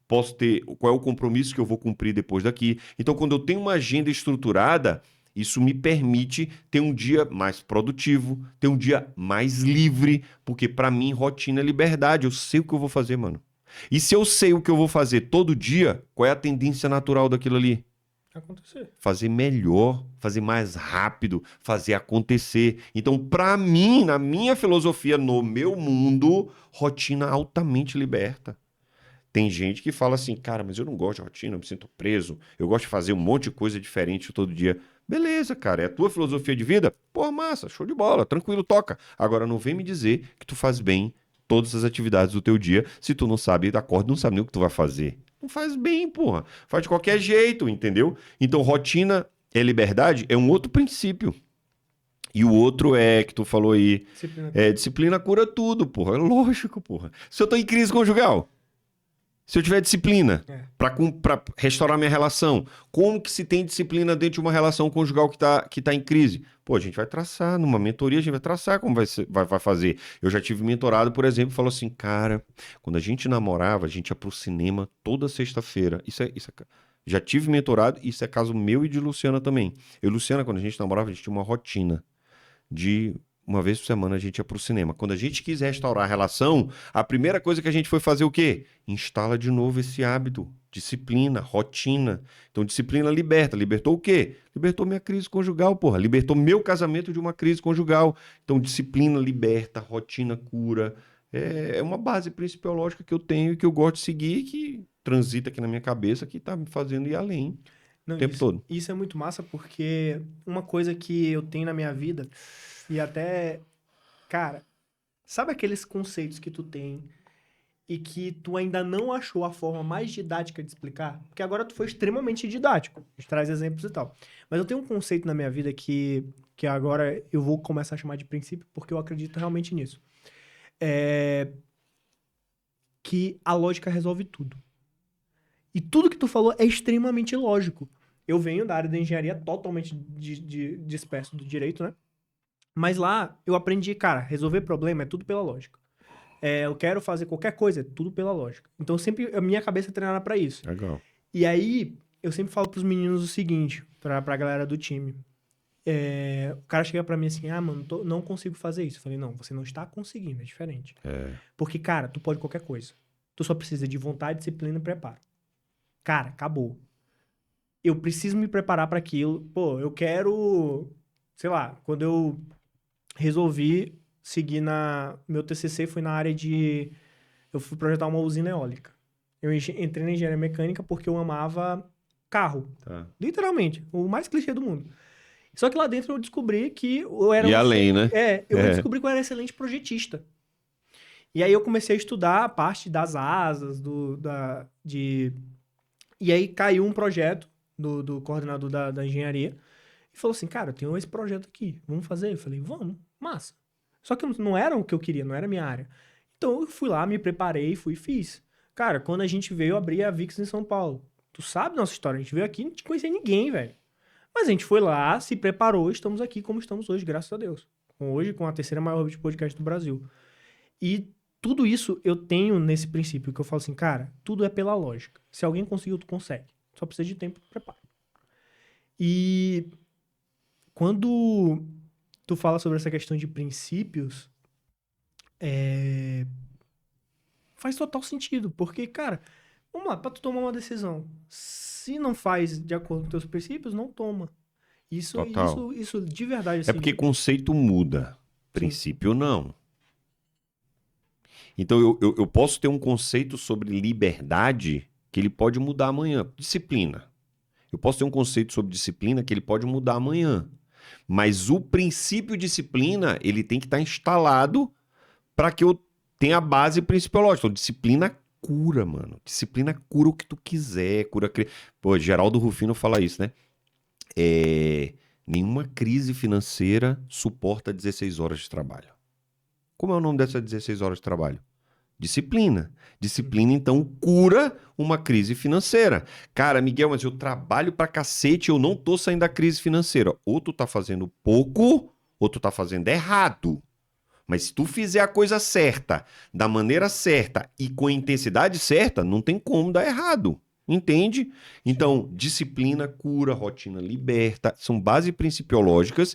posso ter, qual é o compromisso que eu vou cumprir depois daqui. Então, quando eu tenho uma agenda estruturada, isso me permite ter um dia mais produtivo, ter um dia mais livre, porque para mim rotina é liberdade, eu sei o que eu vou fazer, mano. E se eu sei o que eu vou fazer todo dia, qual é a tendência natural daquilo ali? Acontecer. Fazer melhor, fazer mais rápido, fazer acontecer. Então, para mim, na minha filosofia, no meu mundo, rotina altamente liberta. Tem gente que fala assim, cara, mas eu não gosto de rotina, eu me sinto preso, eu gosto de fazer um monte de coisa diferente todo dia. Beleza, cara, é a tua filosofia de vida? Pô, massa, show de bola, tranquilo, toca. Agora não vem me dizer que tu faz bem todas as atividades do teu dia, se tu não sabe, acorda, não sabe nem o que tu vai fazer. Não faz bem, porra. Faz de qualquer jeito, entendeu? Então, rotina é liberdade é um outro princípio. E o outro é, que tu falou aí, disciplina cura tudo, porra. É lógico, porra. Se eu tô em crise conjugal, se eu tiver disciplina para restaurar minha relação, como que se tem disciplina dentro de uma relação conjugal que tá em crise? Pô, a gente vai traçar, numa mentoria a gente vai traçar como vai fazer. Eu já tive mentorado, por exemplo, falou assim, cara, quando a gente namorava, a gente ia pro cinema toda sexta-feira. Já tive mentorado, isso é caso meu e de Luciana também. Eu e Luciana, quando a gente namorava, a gente tinha uma rotina de uma vez por semana a gente ia pro cinema. Quando a gente quis restaurar a relação, a primeira coisa que a gente foi fazer o quê? Instala de novo esse hábito, disciplina, rotina. Então, disciplina liberta. Libertou o quê? Libertou minha crise conjugal, porra. Libertou meu casamento de uma crise conjugal. Então, disciplina liberta, rotina cura. É uma base principiológica que eu tenho e que eu gosto de seguir, que transita aqui na minha cabeça, que tá me fazendo ir além o tempo todo. Isso é muito massa, porque uma coisa que eu tenho na minha vida, e até, cara, sabe aqueles conceitos que tu tem e que tu ainda não achou a forma mais didática de explicar? Porque agora tu foi extremamente didático, a gente traz exemplos e tal. Mas eu tenho um conceito na minha vida que agora eu vou começar a chamar de princípio, porque eu acredito realmente nisso. Que a lógica resolve tudo. E tudo que tu falou é extremamente lógico. Eu venho da área da engenharia totalmente disperso do direito, né? Mas lá eu aprendi, cara, resolver problema é tudo pela lógica. Eu quero fazer qualquer coisa, é tudo pela lógica. Então sempre a minha cabeça é treinada pra isso. Legal. E aí eu sempre falo pros meninos o seguinte, pra galera do time. O cara chega pra mim assim, mano, não consigo fazer isso. Eu falei, não, você não está conseguindo, é diferente. Porque, cara, tu pode qualquer coisa. Tu só precisa de vontade, disciplina e preparo. Cara, acabou. Eu preciso me preparar pra aquilo. Pô, eu quero... Sei lá, quando eu resolvi seguir meu TCC foi na área de... Eu fui projetar uma usina eólica. Eu entrei na engenharia mecânica porque eu amava carro. Tá. Literalmente. O mais clichê do mundo. Só que lá dentro eu descobri que eu era... E além, né? Descobri que eu era excelente projetista. E aí eu comecei a estudar a parte das asas, E aí caiu um projeto do coordenador da engenharia e falou assim, cara, eu tenho esse projeto aqui, vamos fazer? Eu falei, vamos, massa. Só que não era o que eu queria, não era a minha área. Então eu fui lá, me preparei, fui e fiz. Cara, quando a gente veio abrir a VIX em São Paulo, tu sabe nossa história, a gente veio aqui e não te conhecia ninguém, velho. Mas a gente foi lá, se preparou, estamos aqui como estamos hoje, graças a Deus. Hoje, com a terceira maior rede de podcast do Brasil. E tudo isso eu tenho nesse princípio, que eu falo assim, cara, tudo é pela lógica. Se alguém conseguiu, tu consegue. Só precisa de tempo e preparo. E quando tu fala sobre essa questão de princípios, faz total sentido. Porque, cara, vamos lá, pra tu tomar uma decisão, se não faz de acordo com teus princípios, não toma. Isso de verdade, assim... É porque conceito muda. Princípio, não. Então, eu posso ter um conceito sobre liberdade que ele pode mudar amanhã. Disciplina. Eu posso ter um conceito sobre disciplina que ele pode mudar amanhã. Mas o princípio disciplina, ele tem que estar instalado para que eu tenha a base principiológica. Então, disciplina cura, mano. Disciplina cura o que tu quiser. Pô, Geraldo Rufino fala isso, né? Nenhuma crise financeira suporta 16 horas de trabalho. Como é o nome dessas 16 horas de trabalho? Disciplina. Disciplina, então, cura uma crise financeira. Cara, Miguel, mas eu trabalho pra cacete, eu não tô saindo da crise financeira. Ou tu tá fazendo pouco, ou tu tá fazendo errado. Mas se tu fizer a coisa certa, da maneira certa e com a intensidade certa, não tem como dar errado. Entende? Então, disciplina, cura, rotina liberta, são bases principiológicas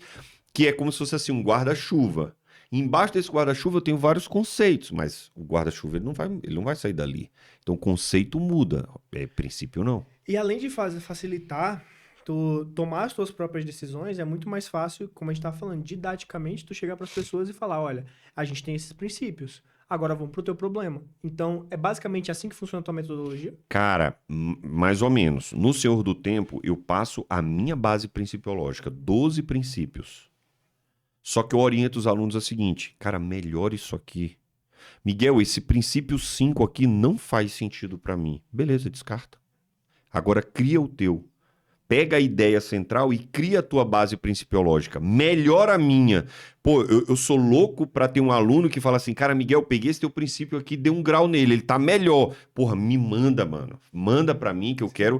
que é como se fosse assim um guarda-chuva. Embaixo desse guarda-chuva eu tenho vários conceitos, mas o guarda-chuva ele não vai sair dali. Então o conceito muda, princípio não. E além de facilitar, tu tomar as tuas próprias decisões, é muito mais fácil, como a gente estava falando, didaticamente, tu chegar para as pessoas e falar, olha, a gente tem esses princípios, agora vamos pro teu problema. Então, é basicamente assim que funciona a tua metodologia? Cara, mais ou menos. No Senhor do Tempo, eu passo a minha base principiológica, 12 princípios. Só que eu oriento os alunos a seguinte, cara, melhora isso aqui. Miguel, esse princípio 5 aqui não faz sentido para mim. Beleza, descarta. Agora cria o teu. Pega a ideia central e cria a tua base principiológica. Melhora a minha. Pô, eu sou louco para ter um aluno que fala assim, cara, Miguel, peguei esse teu princípio aqui, dei um grau nele, ele tá melhor. Porra, me manda, mano. Manda para mim que eu quero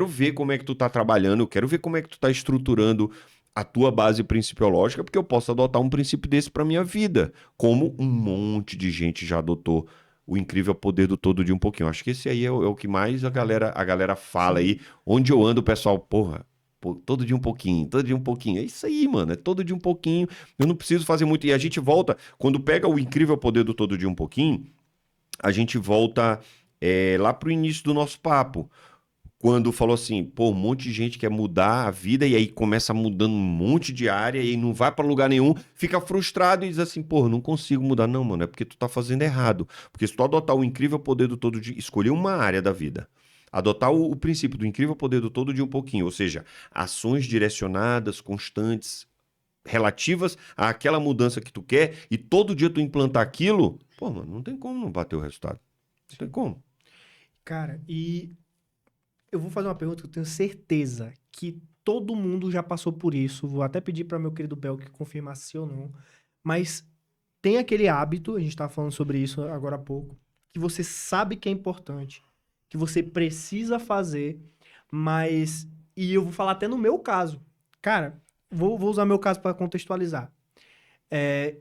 ver como é que tu tá trabalhando, eu quero ver como é que tu tá estruturando a tua base principiológica, porque eu posso adotar um princípio desse para minha vida, como um monte de gente já adotou o incrível poder do todo de um pouquinho. Acho que esse aí é o que mais a galera fala aí. Onde eu ando, o pessoal, porra, todo dia um pouquinho, todo dia um pouquinho. É isso aí, mano, é todo dia um pouquinho. Eu não preciso fazer muito. E a gente volta, quando pega o incrível poder do todo dia um pouquinho, a gente volta lá pro início do nosso papo. Quando falou assim, pô, um monte de gente quer mudar a vida e aí começa mudando um monte de área e não vai pra lugar nenhum, fica frustrado e diz assim, pô, não consigo mudar. Não, mano, é porque tu tá fazendo errado. Porque se tu adotar o incrível poder do todo de escolher uma área da vida, adotar o princípio do incrível poder do todo de um pouquinho, ou seja, ações direcionadas, constantes, relativas àquela mudança que tu quer e todo dia tu implantar aquilo, pô, mano, não tem como não bater o resultado. Não tem como. Cara, e eu vou fazer uma pergunta que eu tenho certeza que todo mundo já passou por isso. Vou até pedir para meu querido Bel que confirmasse se ou não. Mas tem aquele hábito, a gente estava falando sobre isso agora há pouco, que você sabe que é importante, que você precisa fazer, mas... E eu vou falar até no meu caso. Cara, vou usar meu caso para contextualizar.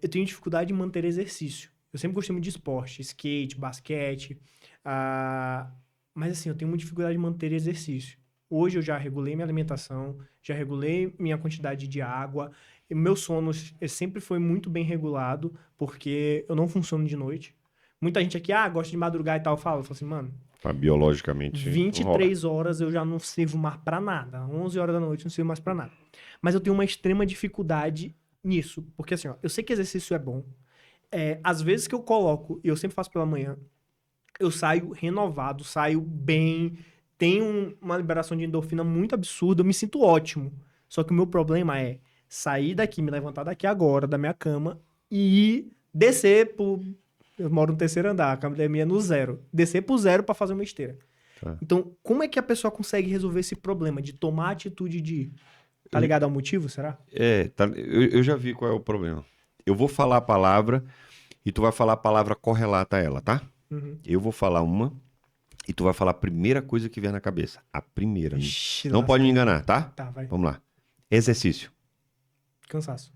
Eu tenho dificuldade de manter exercício. Eu sempre gostei muito de esporte, skate, basquete... Mas assim, eu tenho muita dificuldade de manter exercício. Hoje eu já regulei minha alimentação, já regulei minha quantidade de água. E meu sono sempre foi muito bem regulado, porque eu não funciono de noite. Muita gente aqui, gosta de madrugar e tal, eu falo assim, mano... Biologicamente 23 horas eu já não sirvo mais pra nada. 11 horas da noite eu não sirvo mais pra nada. Mas eu tenho uma extrema dificuldade nisso. Porque assim, ó, eu sei que exercício é bom. Às vezes que eu coloco, e eu sempre faço pela manhã, eu saio renovado, saio bem, tenho uma liberação de endorfina muito absurda, eu me sinto ótimo. Só que o meu problema é sair daqui, me levantar daqui agora, da minha cama, e descer pro... Eu moro no terceiro andar, a academia é no 0. Descer pro 0 pra fazer uma esteira. Tá. Então, como é que a pessoa consegue resolver esse problema de tomar a atitude de ir? Tá ligado ao motivo, será? Eu já vi qual é o problema. Eu vou falar a palavra e tu vai falar a palavra correlata a ela, tá? Uhum. Eu vou falar uma e tu vai falar a primeira coisa que vier na cabeça. A primeira. Ixi, Não pode me enganar, tá? Tá, vai. Vamos lá. Exercício. Cansaço.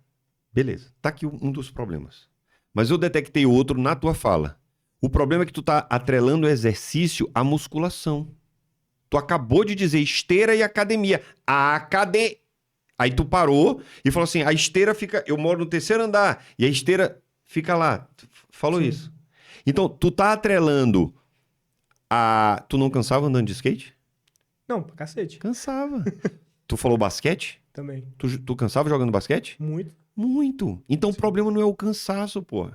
Beleza. Tá aqui um dos problemas. Mas eu detectei outro na tua fala. O problema é que tu tá atrelando o exercício à musculação. Tu acabou de dizer esteira e academia. Aí tu parou e falou assim, a esteira fica... Eu moro no terceiro andar e a esteira fica lá. Tu falou Sim. isso. Então, tu tá atrelando a... Tu não cansava andando de skate? Não, pra cacete. Cansava. Tu falou basquete? Também. Tu cansava jogando basquete? Muito. Muito. Então, o problema não é o cansaço, pô.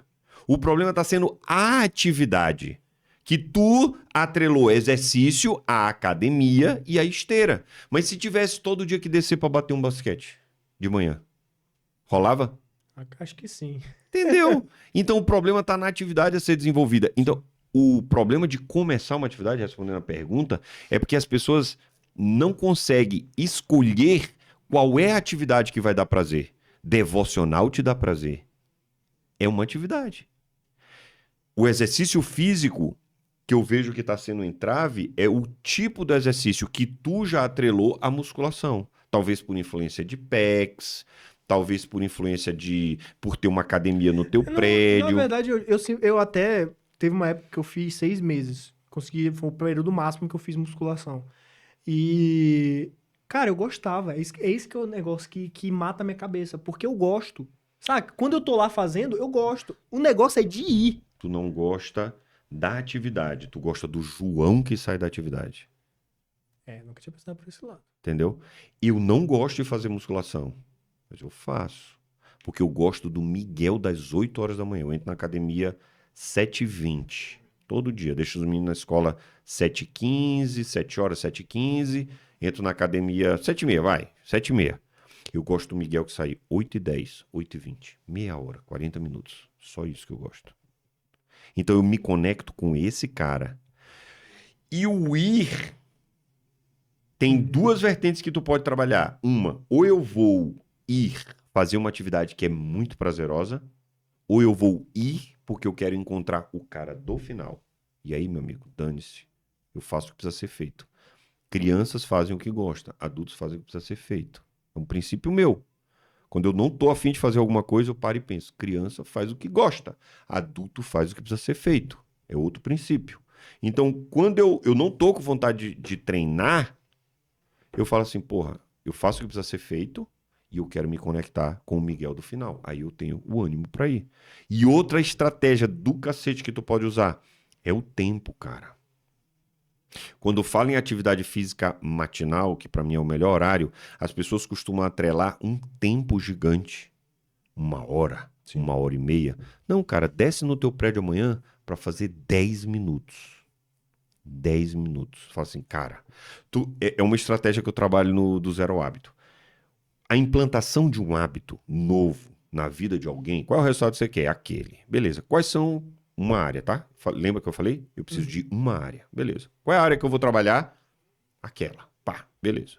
O problema tá sendo a atividade. Que tu atrelou exercício, a academia e a esteira. Mas se tivesse todo dia que descer pra bater um basquete? de manhã. Rolava? Acho que sim. Entendeu? Então o problema está na atividade a ser desenvolvida. Então, o problema de começar uma atividade, respondendo a pergunta, é porque as pessoas não conseguem escolher qual é a atividade que vai dar prazer. Devocional te dá prazer. É uma atividade. O exercício físico que eu vejo que está sendo um entrave é o tipo do exercício que tu já atrelou à musculação. Talvez por influência de PECs, talvez por influência por ter uma academia no teu Na prédio. verdade, eu até... Teve uma época que eu fiz 6 meses. Consegui, foi o período máximo que eu fiz musculação. E... Cara, eu gostava. É esse que é o negócio que mata a minha cabeça. Porque eu gosto. Sabe? Quando eu tô lá fazendo, eu gosto. O negócio é de ir. Tu não gosta da atividade, tu gosta do João que sai da atividade. Nunca tinha pensado por esse lado. Entendeu? Eu não gosto de fazer musculação, mas eu faço. Porque eu gosto do Miguel das 8 horas da manhã. Eu entro na academia 7h20, todo dia. Deixo os meninos na escola 7h15, 7 horas, 7h15. Entro na academia 7h30, vai, 7h30. Eu gosto do Miguel que sai 8h10, 8h20. Meia hora, 40 minutos. Só isso que eu gosto. Então eu me conecto com esse cara. E o ir tem duas vertentes que tu pode trabalhar. Uma, ou eu vou ir fazer uma atividade que é muito prazerosa, ou eu vou ir porque eu quero encontrar o cara do final. E aí, meu amigo, dane-se. Eu faço o que precisa ser feito. Crianças fazem o que gostam, adultos fazem o que precisa ser feito. É um princípio meu. Quando eu não tô afim de fazer alguma coisa, eu paro e penso. Criança faz o que gosta. Adulto faz o que precisa ser feito. É outro princípio. Então, quando eu não tô com vontade de treinar, eu falo assim, porra, eu faço o que precisa ser feito e eu quero me conectar com o Miguel do final. Aí eu tenho o ânimo pra ir. E outra estratégia do cacete que tu pode usar é o tempo, cara. Quando eu falo em atividade física matinal, que pra mim é o melhor horário, as pessoas costumam atrelar um tempo gigante. 1 hora, Sim. 1h30. Não, cara, desce no teu prédio amanhã pra fazer 10 minutos. 10 minutos. Fala assim, cara, é uma estratégia que eu trabalho do Zero Hábito. A implantação de um hábito novo na vida de alguém, qual é o resultado que você quer? Aquele. Beleza. Quais são uma área, tá? Lembra que eu falei? Eu preciso de uma área. Beleza. Qual é a área que eu vou trabalhar? Aquela. Pá, beleza.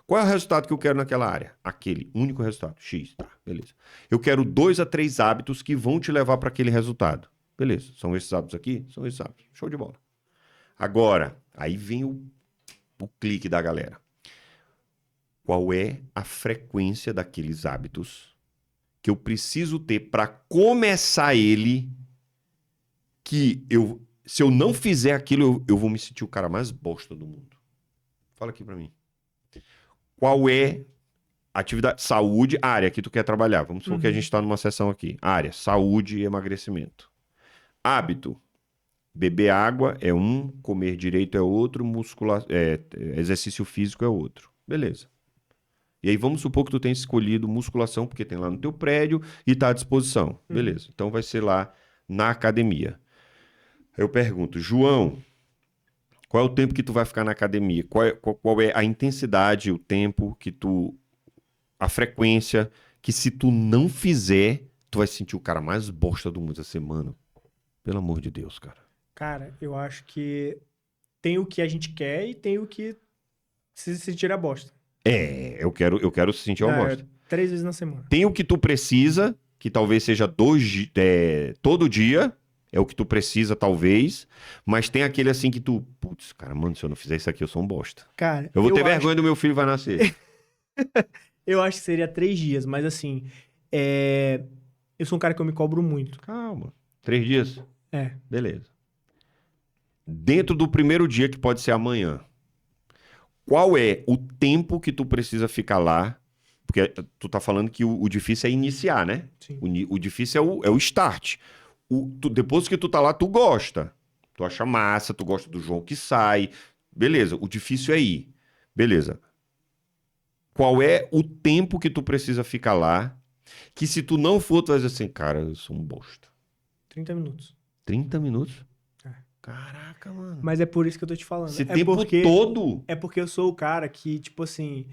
Qual é o resultado que eu quero naquela área? Aquele único resultado. X, tá, beleza. Eu quero 2 a 3 hábitos que vão te levar para aquele resultado. Beleza. São esses hábitos aqui? São esses hábitos. Show de bola. Agora, aí vem o clique da galera. Qual é a frequência daqueles hábitos que eu preciso ter para começar ele, que se eu não fizer aquilo, eu vou me sentir o cara mais bosta do mundo. Fala aqui para mim. Qual é a atividade? Saúde, área que tu quer trabalhar. Vamos supor que a gente está numa sessão aqui. Área, saúde e emagrecimento. Hábito. Beber água é um, comer direito é outro, exercício físico é outro. Beleza. E aí vamos supor que tu tenha escolhido musculação, porque tem lá no teu prédio e está à disposição. Beleza. Então vai ser lá na academia. Eu pergunto, João, qual é o tempo que tu vai ficar na academia? Qual é a intensidade, o tempo que a frequência, que se tu não fizer, tu vai sentir o cara mais bosta do mundo essa semana. Pelo amor de Deus, cara. Cara, eu acho que tem o que a gente quer e tem o que se sentir a bosta. Eu quero sentir uma bosta. 3 vezes na semana. Tem o que tu precisa, que talvez seja todo dia, é o que tu precisa, talvez, mas tem aquele assim que tu, putz, cara, mano, se eu não fizer isso aqui, eu sou um bosta. Cara, Eu vou ter vergonha do meu filho vai nascer. Eu acho que seria 3 dias, mas assim, eu sou um cara que eu me cobro muito. Calma. 3 dias? É. Beleza. Dentro do primeiro dia, que pode ser amanhã, qual é o tempo que tu precisa ficar lá? Porque tu tá falando que o difícil é iniciar, né? Sim. O difícil é o start. Depois que tu tá lá, tu gosta. Tu acha massa, tu gosta do João que sai. Beleza, o difícil é ir. Beleza. Qual é o tempo que tu precisa ficar lá? Que se tu não for, tu vai dizer assim, cara, eu sou um bosta. 30 minutos. 30 minutos? É. Caraca, mano. Mas é por isso que eu tô te falando. Esse tempo todo? É porque eu sou o cara que, tipo assim,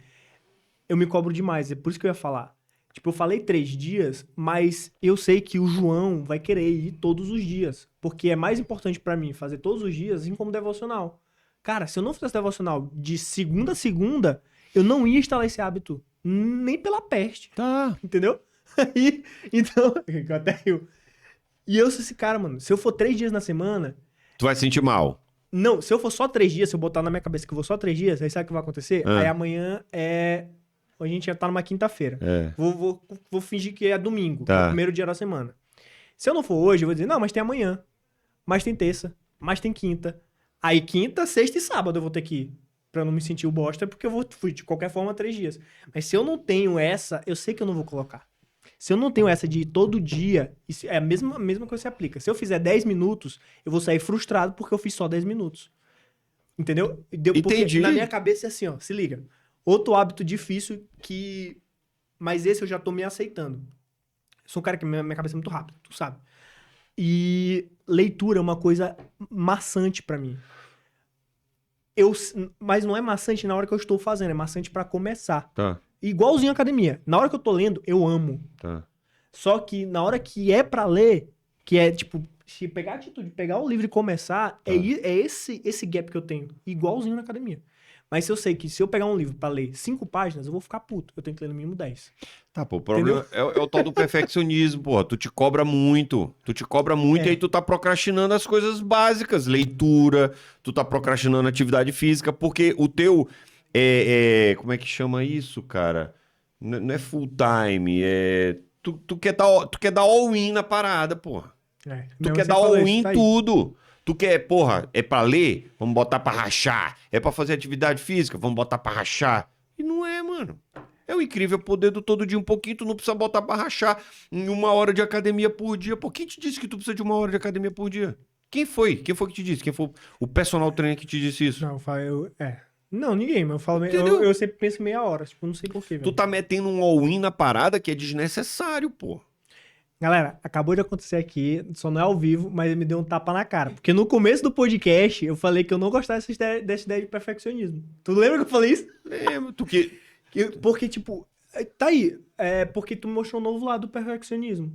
eu me cobro demais. É por isso que eu ia falar. Tipo, eu falei 3 dias, mas eu sei que o João vai querer ir todos os dias. Porque é mais importante pra mim fazer todos os dias, assim como devocional. Cara, se eu não fizesse devocional de segunda a segunda, eu não ia instalar esse hábito. Nem pela peste. Tá. Entendeu? Aí, então, eu até eu. E eu sou esse cara, mano. Se eu for 3 dias na semana. Tu vai sentir mal. Não, se eu for só 3 dias, se eu botar na minha cabeça que eu vou só 3 dias, aí sabe o que vai acontecer? Aí amanhã é. Hoje a gente já tá numa quinta-feira. É. Vou fingir que é domingo, que é Tá. o primeiro dia da semana. Se eu não for hoje, eu vou dizer, não, mas tem amanhã. Mas tem terça. Mas tem quinta. Aí quinta, sexta e sábado eu vou ter que ir. Pra eu não me sentir o bosta, porque eu fui de qualquer forma 3 dias. Mas se eu não tenho essa, eu sei que eu não vou colocar. Se eu não tenho essa de ir todo dia, isso é a mesma coisa que se aplica. Se eu fizer 10 minutos, eu vou sair frustrado porque eu fiz só 10 minutos. Entendeu? Porque Entendi. na minha cabeça é assim, ó, se liga. Outro hábito difícil que... Mas esse eu já tô me aceitando. Eu sou um cara que minha cabeça é muito rápida, tu sabe. E leitura é uma coisa maçante pra mim. Mas não é maçante na hora que eu estou fazendo, é maçante pra começar. Tá. Igualzinho a academia. Na hora que eu tô lendo, eu amo. Tá. Só que na hora que é pra ler, que é tipo, se pegar a atitude, pegar o livro e começar, é esse gap que eu tenho. Igualzinho na academia. Mas se eu sei que se eu pegar um livro pra ler 5 páginas, eu vou ficar puto. Eu tenho que ler no mínimo 10. Tá, pô, o problema é o tal do perfeccionismo, pô. Tu te cobra muito. E aí tu tá procrastinando as coisas básicas. Leitura, tu tá procrastinando atividade física, porque o teu... como é que chama isso, cara? Não é full time, Tu quer dar all-in na parada, porra. Tu quer dar all-in em tudo. Tu quer, porra, é pra ler? Vamos botar pra rachar. É pra fazer atividade física? Vamos botar pra rachar. E não é, mano. É o incrível poder do todo dia um pouquinho. Tu não precisa botar pra rachar em 1 hora de academia por dia. Pô, quem te disse que tu precisa de 1 hora de academia por dia? Quem foi? Quem foi que te disse? Quem foi o personal trainer que te disse isso? Não, eu falo, Não, ninguém, mas eu falo... Eu sempre penso meia hora, tipo, não sei porquê, Tu tá metendo um all-in na parada que é desnecessário, pô. Galera, acabou de acontecer aqui, só não é ao vivo, mas ele me deu um tapa na cara. Porque no começo do podcast, eu falei que eu não gostava dessa ideia de perfeccionismo. Tu lembra que eu falei isso? Lembro, tu que... Porque, tipo, tá aí. É porque tu me mostrou um novo lado do perfeccionismo.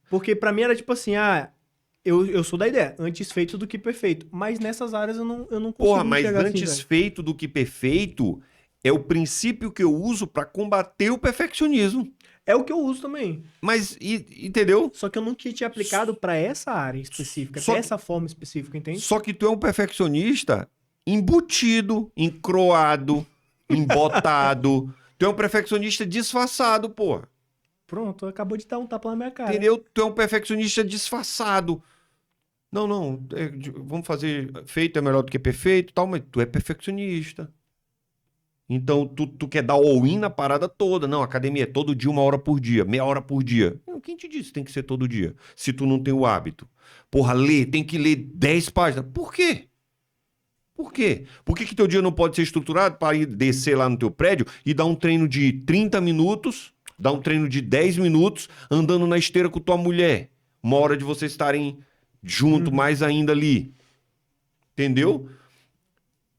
Porque pra mim era tipo assim, eu sou da ideia, antes feito do que perfeito. Mas nessas áreas eu não consigo Porra, mas enxergar antes assim, feito do que perfeito é o princípio que eu uso pra combater o perfeccionismo. É o que eu uso também. Mas, entendeu? Só que eu nunca tinha aplicado pra essa área específica, Só que- dessa forma específica, entende? Só que tu é um perfeccionista embutido, encroado, embotado. Tu é um perfeccionista disfarçado, porra. Pronto, acabou de dar um tapa na minha cara. Entendeu? Tu é um perfeccionista disfarçado. Não, vamos fazer feito é melhor do que perfeito e tal, mas tu é perfeccionista. Então, tu quer dar all-in na parada toda. Não, academia é todo dia, 1 hora por dia, meia hora por dia. Não, quem te disse que tem que ser todo dia? Se tu não tem o hábito. Porra, tem que ler 10 páginas. Por quê? Por quê? Por que teu dia não pode ser estruturado para ir descer lá no teu prédio e dar um treino de 30 minutos, dar um treino de 10 minutos, andando na esteira com tua mulher? 1 hora de vocês estarem junto, mais ainda ali. Entendeu?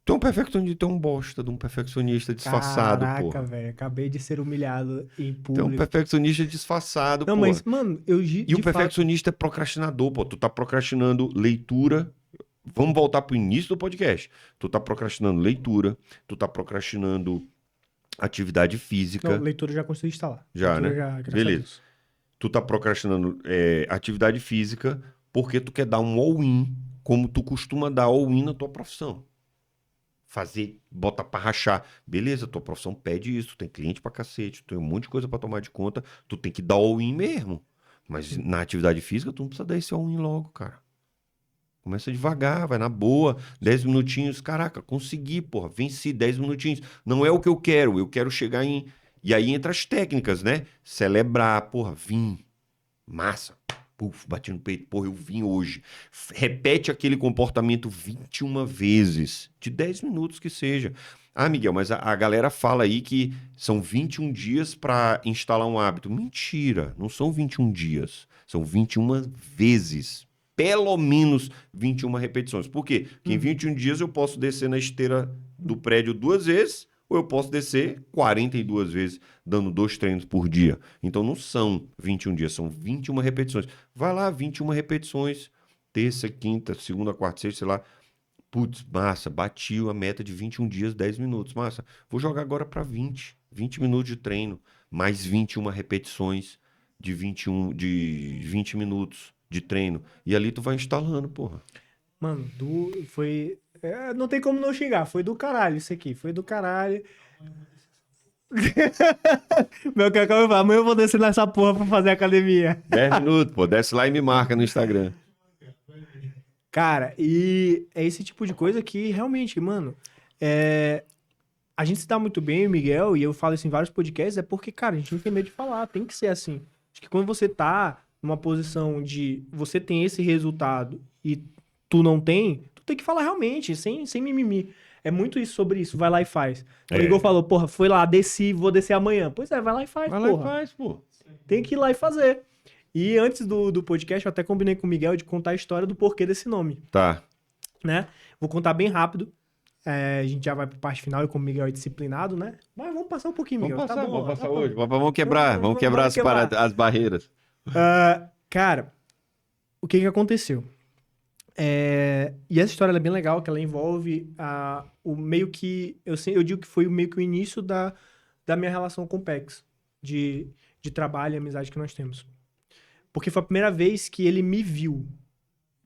Tu é um perfeccionista, tu é um bosta de um perfeccionista disfarçado, Caraca, porra. velho, acabei de ser humilhado em Tu é um público. perfeccionista disfarçado, Não, porra. mas, mano, E o perfeccionista é procrastinador, pô. Tu tá procrastinando leitura. Vamos voltar pro início do podcast. Tu tá procrastinando leitura, tu tá procrastinando atividade física. Não, leitura já consegui instalar. Já, Leitura né? graças Beleza. a Deus. Tu tá procrastinando atividade física porque tu quer dar um all-in, como tu costuma dar all-in na tua profissão. Bota pra rachar. Beleza, tua profissão pede isso, tu tem cliente pra cacete, tu tem um monte de coisa pra tomar de conta, tu tem que dar all-in mesmo. Mas na atividade física, tu não precisa dar esse all-in logo, cara. Começa devagar, vai na boa, 10 minutinhos, caraca, consegui, porra, venci 10 minutinhos. Não é o que eu quero chegar em... E aí entra as técnicas, né? Celebrar, porra, vim, massa, puf, bati no peito, porra, eu vim hoje. Repete aquele comportamento 21 vezes, de 10 minutos que seja. Ah, Miguel, mas a galera fala aí que são 21 dias para instalar um hábito. Mentira, não são 21 dias, são 21 vezes. Pelo menos 21 repetições. Por quê? Porque em 21 dias eu posso descer na esteira do prédio 2 vezes ou eu posso descer 42 vezes, dando 2 treinos por dia. Então não são 21 dias, são 21 repetições. Vai lá, 21 repetições, terça, quinta, segunda, quarta, sexta, sei lá. Putz, massa, bati a meta de 21 dias, 10 minutos. Massa, vou jogar agora para 20 minutos de treino, mais 21 repetições de 20 minutos de treino. E ali tu vai instalando, porra. Mano, foi... não tem como não xingar, foi do caralho isso aqui, foi do caralho. Meu cacau vai falar, amanhã eu vou descer nessa porra pra fazer academia. 10 minutos, pô, desce lá e me marca no Instagram. Cara, e é esse tipo de coisa que realmente, mano, a gente se dá muito bem, o Miguel, e eu falo isso em vários podcasts, é porque, cara, a gente não tem medo de falar, tem que ser assim. Acho que quando você tá numa posição de você tem esse resultado e tu não tem, tu tem que falar realmente, sem mimimi. É muito isso sobre isso, vai lá e faz. O Igor falou, porra, foi lá, desci, vou descer amanhã. Pois é, vai lá e faz, Vai porra. lá e faz, pô. Tem que ir lá e fazer. E antes do podcast, eu até combinei com o Miguel de contar a história do porquê desse nome, Tá. né? Vou contar bem rápido. A gente já vai pra parte final e como o Miguel é disciplinado, né? Mas vamos passar um pouquinho, Miguel. Vamos passar, Tá bom, vamos passar tá bom. hoje. Vamos quebrar, Vamos as barreiras. Cara, o que aconteceu? E essa história ela é bem legal, que ela envolve o meio que... Eu digo que foi meio que o início da minha relação com o PEX, de trabalho e amizade que nós temos. Porque foi a primeira vez que ele me viu.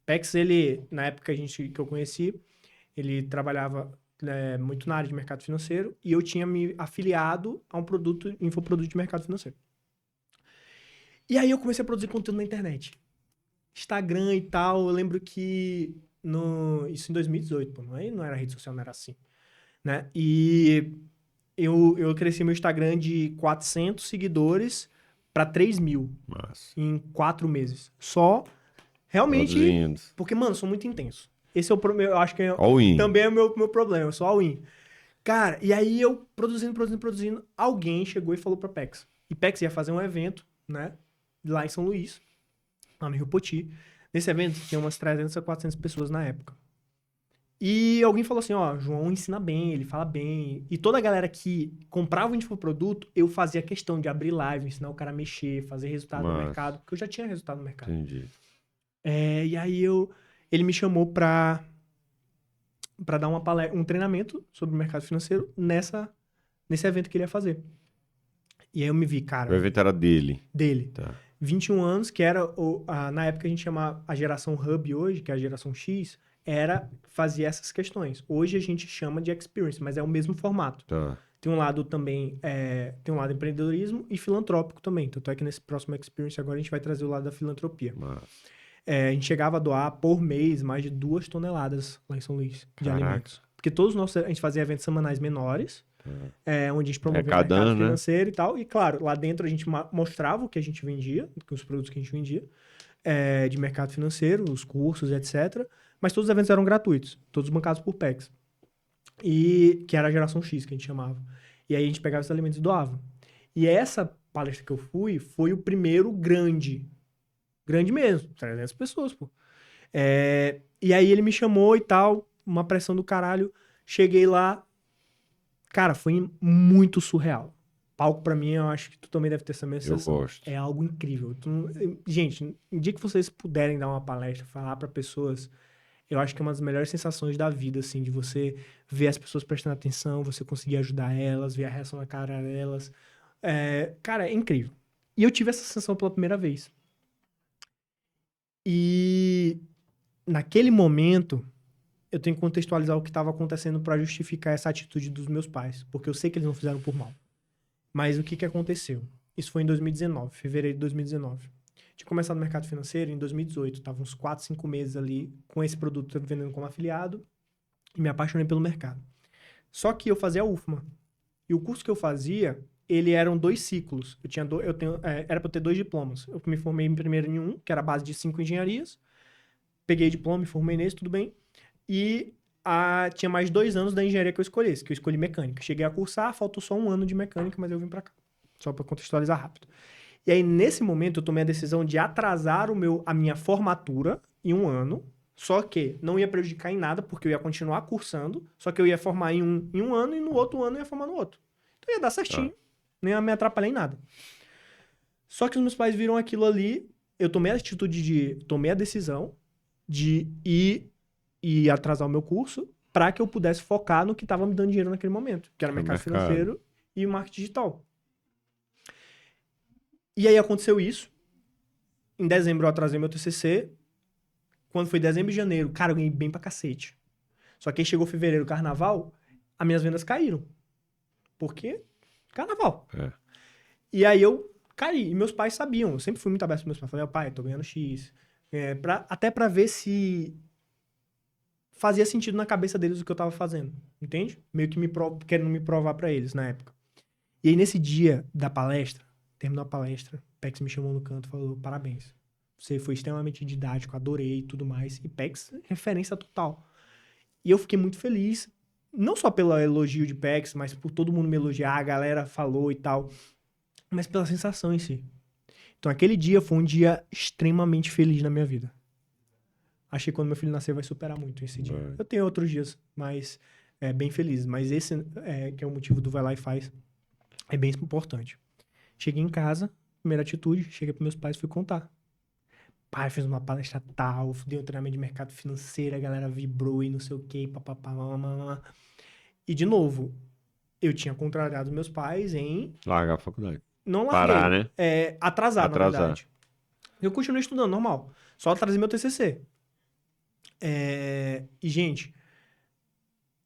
PEX, ele, na época que eu conheci, ele trabalhava muito na área de mercado financeiro e eu tinha me afiliado a um infoproduto de mercado financeiro. E aí eu comecei a produzir conteúdo na internet. Instagram e tal, eu lembro que isso em 2018, pô, não era rede social, não era assim, né? E eu cresci meu Instagram de 400 seguidores para 3.000 em 4 meses. Só, realmente, Produzindo. porque, mano, eu sou muito intenso. Esse é o problema, eu acho que All-in. também é o meu problema, eu sou all-in. Cara, e aí eu produzindo, alguém chegou e falou pra Pex. E Pex ia fazer um evento, né, lá em São Luís, lá no Rio Poti. Nesse evento tinha umas 300 a 400 pessoas na época. E alguém falou assim, ó, João ensina bem, ele fala bem. E toda a galera que comprava o infoproduto, eu fazia questão de abrir live, ensinar o cara a mexer, fazer resultado no mercado, porque eu já tinha resultado no mercado. Entendi. E aí ele me chamou pra dar um treinamento sobre o mercado financeiro nesse evento que ele ia fazer. E aí eu me vi, cara... O evento era dele. Dele. Tá. 21 anos, que era, na época a gente chama a geração Hub hoje, que é a geração X, fazia essas questões. Hoje a gente chama de Experience, mas é o mesmo formato. Tá. Tem um lado também, tem um lado empreendedorismo e filantrópico também. Tanto é que nesse próximo Experience agora a gente vai trazer o lado da filantropia. A gente chegava a doar por mês mais de 2 toneladas lá em São Luís de alimentos. Porque a gente fazia eventos semanais menores, onde a gente promovia o mercado financeiro, né? E tal. E claro, lá dentro a gente mostrava o que a gente vendia, os produtos que a gente vendia, de mercado financeiro, os cursos, etc. Mas todos os eventos eram gratuitos, todos bancados por PEX. E que era a geração X, que a gente chamava. E aí a gente pegava esses alimentos e doava. E essa palestra que eu fui, foi o primeiro grande mesmo, 300 pessoas, pô. E aí ele me chamou e tal, uma pressão do caralho. Cheguei lá, cara, foi muito surreal. Palco pra mim, eu acho que tu também deve ter essa mesma sensação. Eu gosto. É algo incrível. Gente, no dia que vocês puderem dar uma palestra, falar pra pessoas, eu acho que é uma das melhores sensações da vida, assim, de você ver as pessoas prestando atenção, você conseguir ajudar elas, ver a reação na cara delas. Cara, é incrível. E eu tive essa sensação pela primeira vez. E naquele momento, eu tenho que contextualizar o que estava acontecendo para justificar essa atitude dos meus pais, porque eu sei que eles não fizeram por mal. Mas o que aconteceu? Isso foi em 2019, fevereiro de 2019. Tinha começado no mercado financeiro em 2018, tava uns 4, 5 meses ali com esse produto vendendo como afiliado e me apaixonei pelo mercado. Só que eu fazia a UFMA. E o curso que eu fazia, eram 2 ciclos. Era para eu ter 2 diplomas. Eu me formei primeiro em um, que era a base de 5 engenharias. Peguei diploma, me formei nesse, tudo bem. E tinha mais 2 anos da engenharia que eu escolhesse, que eu escolhi mecânica. Cheguei a cursar, faltou só 1 ano de mecânica, mas eu vim para cá. Só para contextualizar rápido. E aí, nesse momento, eu tomei a decisão de atrasar a minha formatura em 1 ano, Só que não ia prejudicar em nada, porque eu ia continuar cursando, só que eu ia formar em um ano e no outro ano eu ia formar no outro. Então ia dar certinho, nem ia me atrapalhar em nada. Só que os meus pais viram aquilo ali, eu tomei a tomei a decisão de ir e atrasar o meu curso para que eu pudesse focar no que estava me dando dinheiro naquele momento, que era o mercado financeiro e o marketing digital. E aí aconteceu isso. Em dezembro eu atrasei meu TCC. Quando foi dezembro e janeiro, cara, eu ganhei bem pra cacete. Só que aí chegou fevereiro, carnaval, as minhas vendas caíram. Por quê? Carnaval. E aí eu caí. E meus pais sabiam. Eu sempre fui muito aberto com meus pais. Falei, pai, tô ganhando X. Até pra ver se fazia sentido na cabeça deles o que eu tava fazendo. Entende? Meio que querendo me provar pra eles na época. E aí nesse dia da palestra, terminou a palestra, o Pex me chamou no canto e falou, parabéns. Você foi extremamente didático, adorei e tudo mais. E Pex, referência total. E eu fiquei muito feliz, não só pelo elogio de Pex, mas por todo mundo me elogiar, a galera falou e tal, mas pela sensação em si. Então aquele dia foi um dia extremamente feliz na minha vida. Achei que quando meu filho nascer vai superar muito esse dia. Eu tenho outros dias, mas bem felizes. Mas esse que é o motivo do Vai Lá e Faz, é bem importante. Cheguei em casa, primeira atitude, cheguei para meus pais e fui contar. Pai, fiz uma palestra tal, dei um treinamento de mercado financeiro, a galera vibrou e não sei o que, papapá, mamamá. E, de novo, eu tinha contrariado meus pais em... Largar a faculdade. Não larguei. Parar, né? Atrasar, na verdade. Eu continuei estudando, normal. Só atrasei meu TCC. E, gente,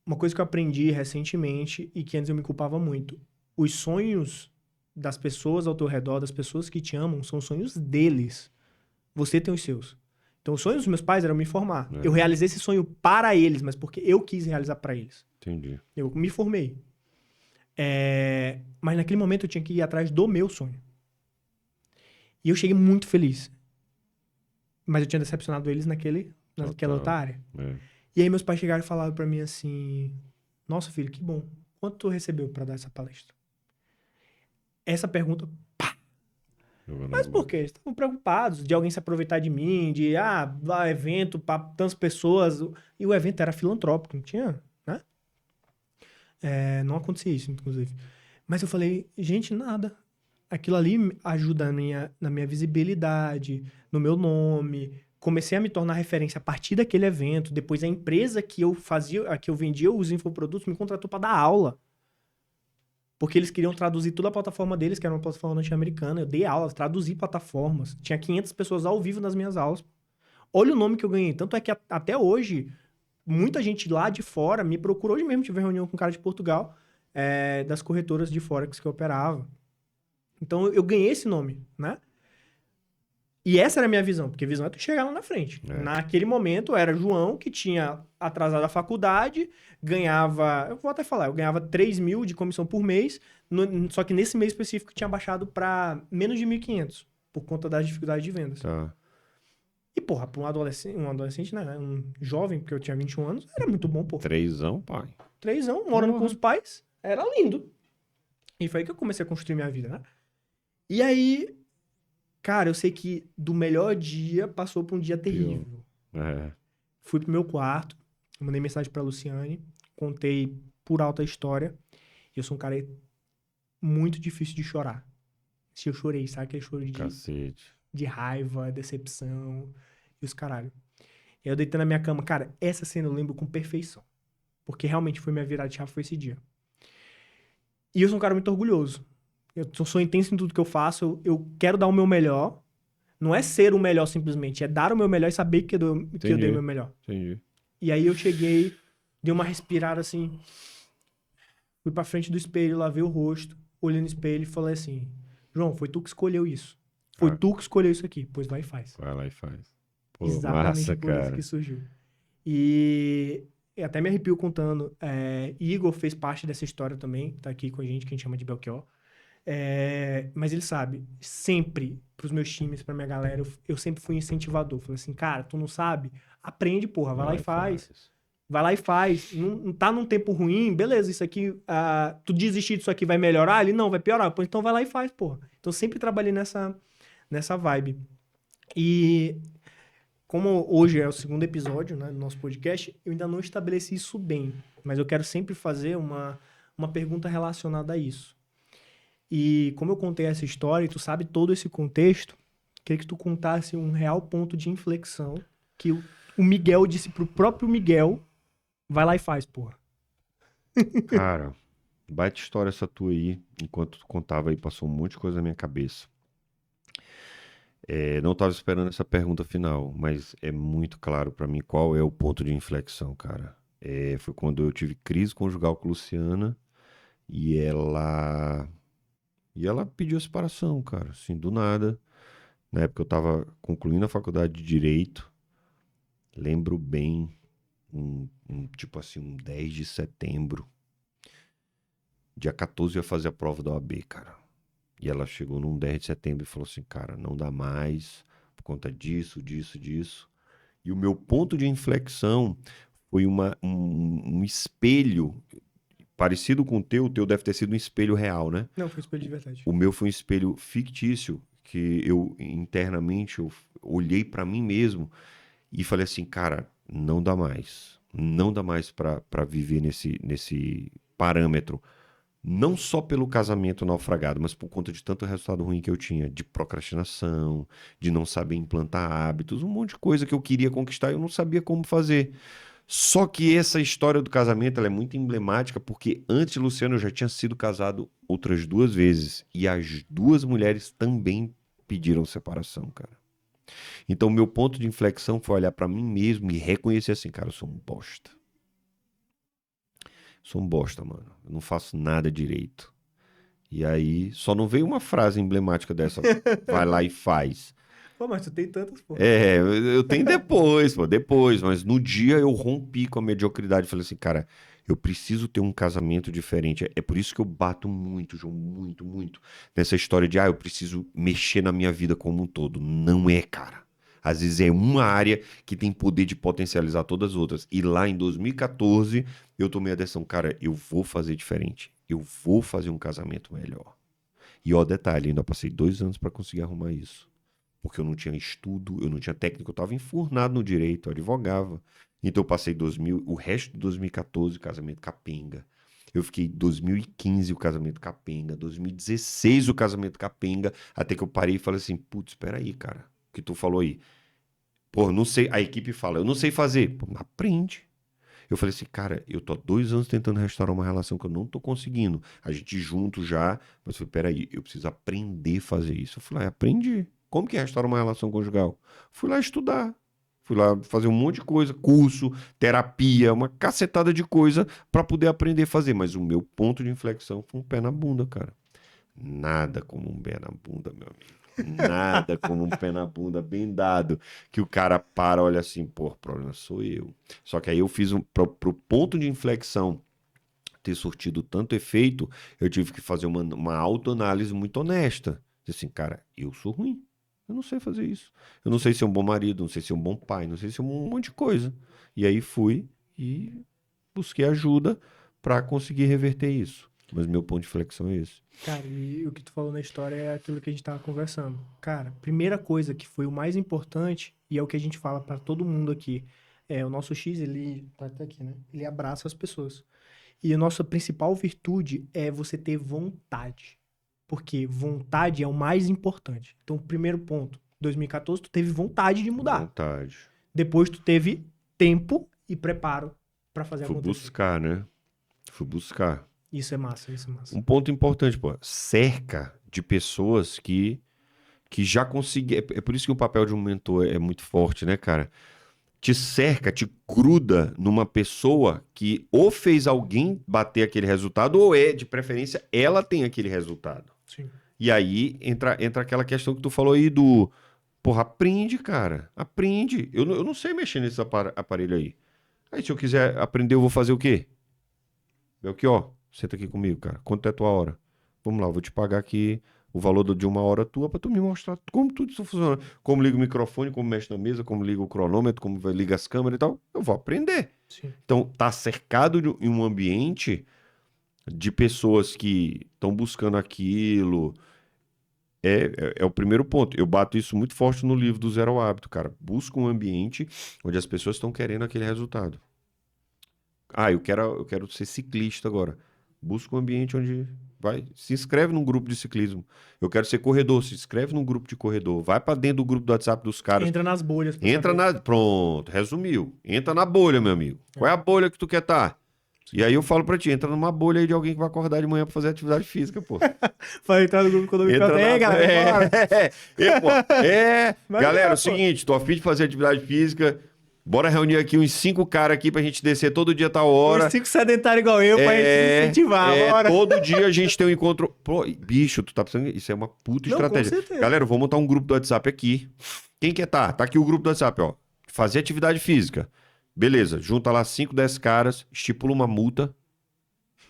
uma coisa que eu aprendi recentemente e que antes eu me culpava muito. Os sonhos das pessoas ao teu redor, das pessoas que te amam, são sonhos deles. Você tem os seus. Então, o sonho dos meus pais era me formar. Eu realizei esse sonho para eles, mas porque eu quis realizar para eles. Entendi. Eu me formei. Mas naquele momento eu tinha que ir atrás do meu sonho. E eu cheguei muito feliz. Mas eu tinha decepcionado eles naquela outra área. E aí meus pais chegaram e falaram para mim assim, nossa, filho, que bom. Quanto tu recebeu para dar essa palestra? Essa pergunta... Mas por quê? Eles estavam preocupados de alguém se aproveitar de mim, de, evento para tantas pessoas. E o evento era filantrópico, não tinha, né? Não acontecia isso, inclusive. Mas eu falei, gente, nada. Aquilo ali ajuda na minha visibilidade, no meu nome. Comecei a me tornar referência a partir daquele evento. Depois a empresa que eu vendia os infoprodutos me contratou para dar aula. Porque eles queriam traduzir toda a plataforma deles, que era uma plataforma norte-americana. Eu dei aula, traduzi plataformas. Tinha 500 pessoas ao vivo nas minhas aulas. Olha o nome que eu ganhei. Tanto é que até hoje, muita gente lá de fora me procurou. Hoje mesmo tive reunião com um cara de Portugal, das corretoras de Forex que eu operava. Então, eu ganhei esse nome, né? E essa era a minha visão, porque a visão é tu chegar lá na frente. Naquele momento, era João, que tinha atrasado a faculdade, ganhava... Eu vou até falar, eu ganhava 3 mil de comissão por mês, só que nesse mês específico tinha baixado para menos de 1.500, por conta das dificuldades de vendas. Tá. E, porra, pra um adolescente, né? Um jovem, porque eu tinha 21 anos, era muito bom, porra. 3, pai. 3, morando com os pais, era lindo. E foi aí que eu comecei a construir minha vida, né? E aí... Cara, eu sei que do melhor dia passou pra um dia terrível. Fui pro meu quarto, mandei mensagem pra Luciane, contei por alta a história. E eu sou um cara muito difícil de chorar. Se eu chorei, sabe aquele choro de raiva, decepção e os caralho. E eu deitei na minha cama. Cara, essa cena eu lembro com perfeição. Porque realmente foi minha virada de chave, foi esse dia. E eu sou um cara muito orgulhoso. Eu sou intenso em tudo que eu faço, eu quero dar o meu melhor. Não é ser o melhor simplesmente, é dar o meu melhor e saber que eu dei o meu melhor. Entendi. E aí eu cheguei, dei uma respirada assim, fui pra frente do espelho, lavei o rosto, olhei no espelho e falei assim, João, foi tu que escolheu isso. Foi tu que escolheu isso aqui, pois vai e faz. Vai lá e faz. Pô, exatamente massa, por isso que surgiu. E até me arrepio contando, Igor fez parte dessa história também, tá aqui com a gente, que a gente chama de Belchior. Mas ele sabe, sempre pros meus times, pra minha galera, eu sempre fui incentivador. Falei assim, cara, tu não sabe? Aprende, porra, vai lá e faz. Vai lá e faz. Não tá num tempo ruim, beleza, isso aqui, tu desistir disso aqui vai melhorar? Ele, não, vai piorar. Pô, então vai lá e faz, porra. Então sempre trabalhei nessa vibe. E como hoje é o segundo episódio, né, do nosso podcast, eu ainda não estabeleci isso bem, mas eu quero sempre fazer uma pergunta relacionada a isso. E como eu contei essa história e tu sabe todo esse contexto, queria que tu contasse um real ponto de inflexão que o Miguel disse pro próprio Miguel, vai lá e faz, porra. Cara, baita história essa tua aí. Enquanto tu contava aí, passou um monte de coisa na minha cabeça. Não tava esperando essa pergunta final, mas é muito claro pra mim qual é o ponto de inflexão, cara. Foi quando eu tive crise conjugal com Luciana e ela pediu a separação, cara, assim, do nada. Na época eu tava concluindo a faculdade de Direito. Lembro bem, tipo assim, um 10 de setembro. Dia 14 eu ia fazer a prova da OAB, cara. E ela chegou num 10 de setembro e falou assim, cara, não dá mais por conta disso, disso, disso. E o meu ponto de inflexão foi um espelho parecido com o teu deve ter sido um espelho real, né? Não, foi espelho de verdade. O meu foi um espelho fictício que eu internamente eu olhei pra mim mesmo e falei assim, cara, não dá mais. Não dá mais pra viver nesse parâmetro. Não só pelo casamento naufragado, mas por conta de tanto resultado ruim que eu tinha, de procrastinação, de não saber implantar hábitos, um monte de coisa que eu queria conquistar e eu não sabia como fazer. Só que essa história do casamento ela é muito emblemática porque antes de Luciano eu já tinha sido casado outras duas vezes e as duas mulheres também pediram separação, cara. Então meu ponto de inflexão foi olhar pra mim mesmo e reconhecer assim, cara, eu sou um bosta. Sou um bosta, mano. Eu não faço nada direito. E aí, só não veio uma frase emblemática dessa, vai lá e faz. Pô, mas tu tem tantas, pô. Eu tenho depois, pô, depois, mas no dia eu rompi com a mediocridade. Falei assim, cara, eu preciso ter um casamento diferente. É por isso que eu bato muito, João, muito, muito, nessa história de, eu preciso mexer na minha vida como um todo. Não é, cara. Às vezes é uma área que tem poder de potencializar todas as outras. E lá em 2014, eu tomei a decisão, cara, eu vou fazer diferente. Eu vou fazer um casamento melhor. E ó, detalhe, ainda passei 2 anos para conseguir arrumar isso. Porque eu não tinha estudo, eu não tinha técnica, eu estava enfurnado no direito, eu advogava. Então eu passei o resto de 2014, casamento capenga. Eu fiquei 2015 o casamento capenga, 2016 o casamento capenga, até que eu parei e falei assim, putz, espera aí, cara, o que tu falou aí? Pô, não sei, a equipe fala, eu não sei fazer. Pô, aprende. Eu falei assim, cara, eu tô há 2 anos tentando restaurar uma relação que eu não tô conseguindo. A gente junto já, mas eu falei, peraí, eu preciso aprender a fazer isso. Eu falei, aprendi. Como que restaura uma relação conjugal? Fui lá estudar. Fui lá fazer um monte de coisa, curso, terapia, uma cacetada de coisa para poder aprender a fazer. Mas o meu ponto de inflexão foi um pé na bunda, cara. Nada como um pé na bunda, meu amigo. Nada como um pé na bunda bem dado, que o cara para, olha assim, pô, o problema sou eu. Só que aí eu fiz pro ponto de inflexão ter surtido tanto efeito, eu tive que fazer uma autoanálise muito honesta. Disse assim, cara, eu sou ruim. Eu não sei fazer isso. Eu não sei ser um bom marido, não sei ser um bom pai, não sei ser um monte de coisa. E aí fui e busquei ajuda para conseguir reverter isso. Mas meu ponto de inflexão é esse. Cara, e o que tu falou na história é aquilo que a gente tava conversando. Cara, primeira coisa que foi o mais importante, e é o que a gente fala pra todo mundo aqui, o nosso X, ele tá até aqui, né? Ele abraça as pessoas. E a nossa principal virtude é você ter vontade. Porque vontade é o mais importante. Então, primeiro ponto, 2014 tu teve vontade de mudar. Vontade. Depois tu teve tempo e preparo pra fazer Fui acontecer. buscar, né? Fui buscar. Isso é massa, isso é massa. Um ponto importante, pô, cerca de pessoas que já conseguiram. É por isso que o papel de um mentor é muito forte, né, cara? Te cerca, te gruda numa pessoa que ou fez alguém bater aquele resultado, ou de preferência, ela tem aquele resultado. Sim. E aí entra aquela questão que tu falou aí do. Porra, aprende, cara. Aprende. Eu não sei mexer nesse aparelho aí. Aí, se eu quiser aprender, eu vou fazer o quê? Belchior, senta aqui comigo, cara. Quanto é a tua hora? Vamos lá, eu vou te pagar aqui o valor de uma hora tua pra tu me mostrar como tudo isso funciona. Como liga o microfone, como mexe na mesa, como liga o cronômetro, como liga as câmeras e tal. Eu vou aprender. Sim. Então, tá cercado em um ambiente de pessoas que estão buscando aquilo. é o primeiro ponto. Eu bato isso muito forte no livro do Zero ao Hábito, cara. Busca um ambiente onde as pessoas estão querendo aquele resultado. Ah, eu quero ser ciclista agora. Busca um ambiente onde se inscreve num grupo de ciclismo. Eu quero ser corredor, se inscreve num grupo de corredor. Vai pra dentro do grupo do WhatsApp dos caras. Entra nas bolhas. Pronto, resumiu. Entra na bolha, meu amigo. Qual é a bolha que tu quer estar? E aí eu falo pra ti, entra numa bolha aí de alguém que vai acordar de manhã pra fazer atividade física, pô. Vai entrar no grupo quando eu galera. Galera, é o seguinte, tô a fim de fazer atividade física. Bora reunir aqui uns 5 caras aqui pra gente descer todo dia tal hora. Uns 5 sedentários igual eu pra gente incentivar. Bora. Todo dia a gente tem um encontro. Pô, bicho, tu tá pensando. Isso é uma puta estratégia. Com certeza. Galera, eu vou montar um grupo do WhatsApp aqui. Quem quer tá? Tá aqui o grupo do WhatsApp, ó. Fazer atividade física. Beleza, junta lá 5, 10 caras, estipula uma multa.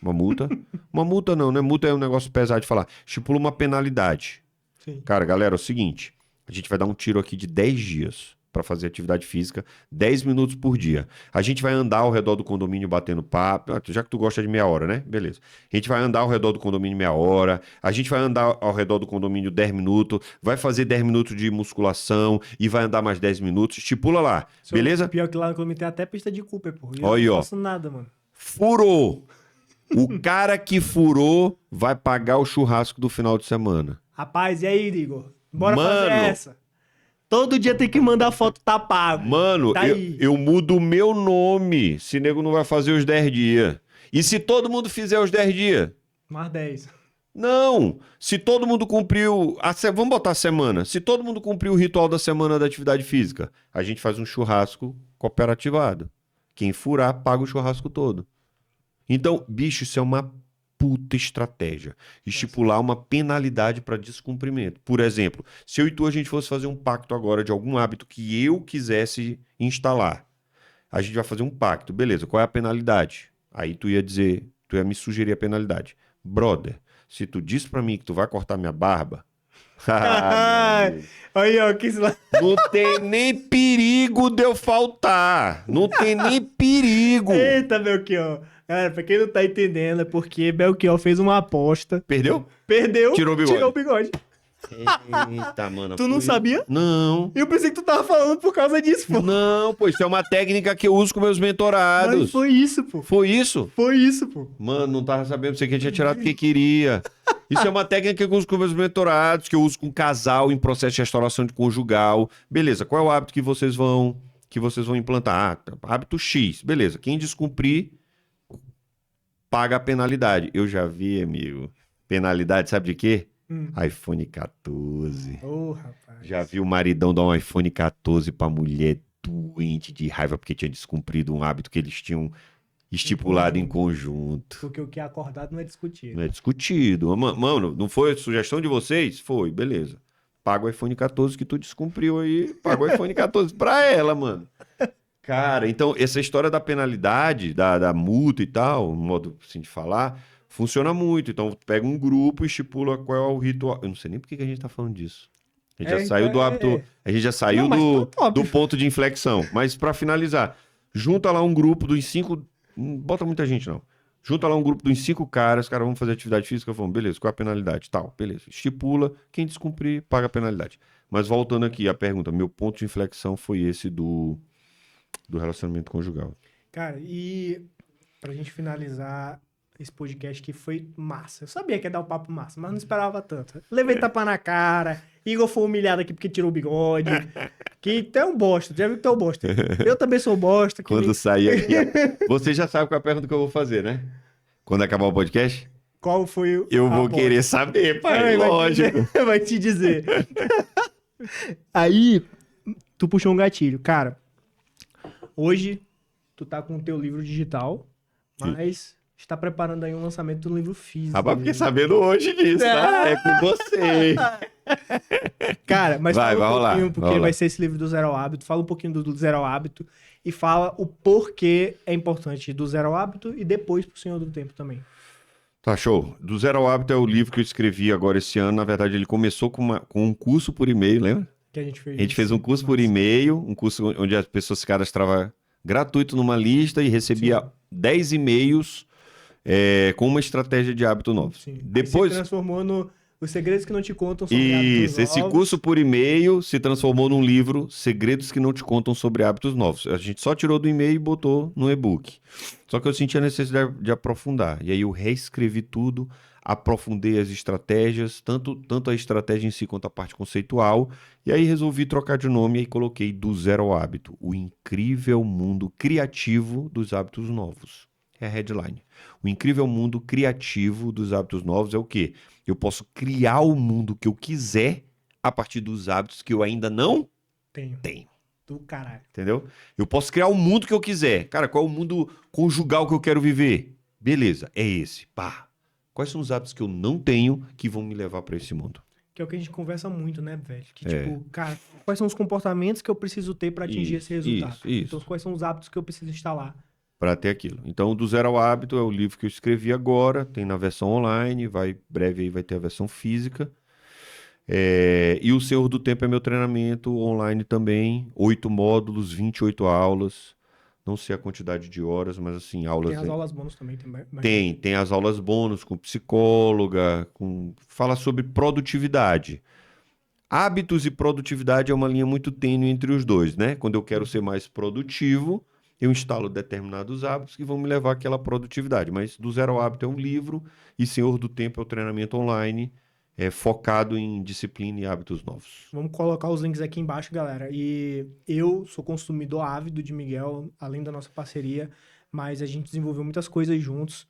Uma multa? Uma multa não, né? Multa é um negócio pesado de falar. Estipula uma penalidade. Sim. Cara, galera, é o seguinte. A gente vai dar um tiro aqui de 10 dias para fazer atividade física, 10 minutos por dia. A gente vai andar ao redor do condomínio batendo papo. Já que tu gosta de meia hora, né? Beleza. A gente vai andar ao redor do condomínio meia hora. A gente vai andar ao redor do condomínio 10 minutos. Vai fazer 10 minutos de musculação e vai andar mais 10 minutos. Estipula lá. Beleza? Pior que lá no condomínio tem até pista de Cooper, pô. Eu Olha aí, não ó. faço nada, mano. Furou! O cara que furou vai pagar o churrasco do final de semana. Rapaz, e aí, Igor? Bora Mano, fazer essa. Todo dia tem que mandar foto, tá pago. Mano, tá eu mudo o meu nome se nego não vai fazer os 10 dias. E se todo mundo fizer os 10 dias? Mais 10. Não! Se todo mundo cumpriu... Vamos botar a semana. Se todo mundo cumpriu o ritual da semana da atividade física, a gente faz um churrasco cooperativado. Quem furar, paga o churrasco todo. Então, bicho, isso é uma puta estratégia. Estipular uma penalidade para descumprimento. Por exemplo, se eu e tu a gente fosse fazer um pacto agora de algum hábito que eu quisesse instalar, a gente vai fazer um pacto. Beleza, qual é a penalidade? Aí tu ia me sugerir a penalidade. Brother, se tu disse para mim que tu vai cortar minha barba, aí, ó, que lá. não tem nem perigo de eu faltar. Não tem nem perigo. Eita, Belchior. Galera, pra quem não tá entendendo, é porque Belchior fez uma aposta. Perdeu? Perdeu. Tirou o bigode. Tirou o bigode. Eita, mano. Tu não sabia? Não. Eu pensei que tu tava falando por causa disso, pô. Não, pô, isso é uma técnica que eu uso com meus mentorados. Mas foi isso, pô. Foi isso? Foi isso, pô. Mano, não tava sabendo, você que tinha tirado porque queria. Isso é uma técnica que eu uso com meus mentorados, que eu uso com casal em processo de restauração de conjugal. Beleza, qual é o hábito que vocês vão implantar? Ah, hábito X. Beleza, quem descumprir, paga a penalidade. Eu já vi, amigo. Penalidade, sabe de quê? iPhone 14. Ô, rapaz. Já vi o maridão dar um iPhone 14 pra mulher doente de raiva porque tinha descumprido um hábito que eles tinham estipulado em conjunto. Porque o que é acordado não é discutido. Não é discutido. Mano, não foi sugestão de vocês? Foi, beleza. Paga o iPhone 14 que tu descumpriu aí. Paga o iPhone 14 pra ela, mano. Cara, então, essa história da penalidade, da multa e tal, um modo assim de falar, funciona muito. Então, pega um grupo e estipula qual é o ritual. Eu não sei nem por que a gente tá falando disso. A gente já saiu do hábito. A gente já saiu do ponto de inflexão. Mas pra finalizar, junta lá um grupo dos 5. Não bota muita gente, não. Junta lá um grupo dos 5 caras, os caras vão fazer atividade física, vão, beleza, qual é a penalidade? Tal, beleza. Estipula, quem descumprir, paga a penalidade. Mas voltando aqui à pergunta, meu ponto de inflexão foi esse do relacionamento conjugal. Cara, e pra gente finalizar esse podcast que foi massa. Eu sabia que ia dar um papo massa, mas não esperava tanto. Levei tapa na cara, Igor foi humilhado aqui porque tirou o bigode, que tu é um bosta, já viu que tu é um bosta. Eu também sou bosta. Quando sair aqui, você já sabe qual é a pergunta que eu vou fazer, né? Quando acabar o podcast? Qual foi o... Eu vou querer saber, pai, lógico. Vai te dizer. Aí, tu puxou um gatilho. Cara, hoje, tu tá com o teu livro digital, mas está preparando aí um lançamento do livro físico. Rapaz, fiquei sabendo hoje disso, tá? É com você. Cara, mas vai fala um rolar, pouquinho, porque vai ser esse livro do Zero ao Hábito. Fala um pouquinho do Zero ao Hábito e fala o porquê é importante do Zero ao Hábito e depois pro Senhor do Tempo também. Tá, show. Do Zero ao Hábito é o livro que eu escrevi agora esse ano. Na verdade, ele começou com um curso por e-mail, lembra? Que a gente fez. A gente fez um curso por e-mail, um curso onde as pessoas se cadastravam gratuito numa lista e recebia 10 e-mails com uma estratégia de hábito novo. Sim. Depois Aí se transformou Os segredos que não te contam sobre hábitos Isso, esse novos. curso por e-mail se transformou num livro, Segredos que não te contam sobre hábitos novos. A gente só tirou do e-mail e botou no e-book. Só que eu senti a necessidade de aprofundar. E aí eu reescrevi tudo, aprofundei as estratégias, tanto a estratégia em si quanto a parte conceitual. E aí resolvi trocar de nome e coloquei Do Zero ao Hábito, o incrível mundo criativo dos hábitos novos. É a headline. O incrível mundo criativo dos hábitos novos é o quê? Eu posso criar o mundo que eu quiser a partir dos hábitos que eu ainda não Tenho. tenho. Do caralho. Entendeu? Eu posso criar o mundo que eu quiser. Cara, qual é o mundo conjugal que eu quero viver? Beleza, é esse. Pá. Quais são os hábitos que eu não tenho que vão me levar para esse mundo? Que é o que a gente conversa muito, né, velho? Que, É. tipo, cara, quais são os comportamentos que eu preciso ter pra atingir esse resultado? Isso. Então, quais são os hábitos que eu preciso instalar? Para ter aquilo. Então, Do Zero ao Hábito é o livro que eu escrevi agora, tem na versão online, breve aí vai ter a versão física. E o Senhor do Tempo é meu treinamento online também, 8 módulos, 28 aulas, não sei a quantidade de horas, mas assim, aulas... Tem as aulas bônus também. Tem as aulas bônus com psicóloga, fala sobre produtividade. Hábitos e produtividade é uma linha muito tênue entre os dois, né? Quando eu quero ser mais produtivo, eu instalo determinados hábitos que vão me levar àquela produtividade. Mas Do Zero ao Hábito é um livro e Senhor do Tempo é o treinamento online, focado em disciplina e hábitos novos. Vamos colocar os links aqui embaixo, galera. E eu sou consumidor ávido de Miguel, além da nossa parceria, mas a gente desenvolveu muitas coisas juntos,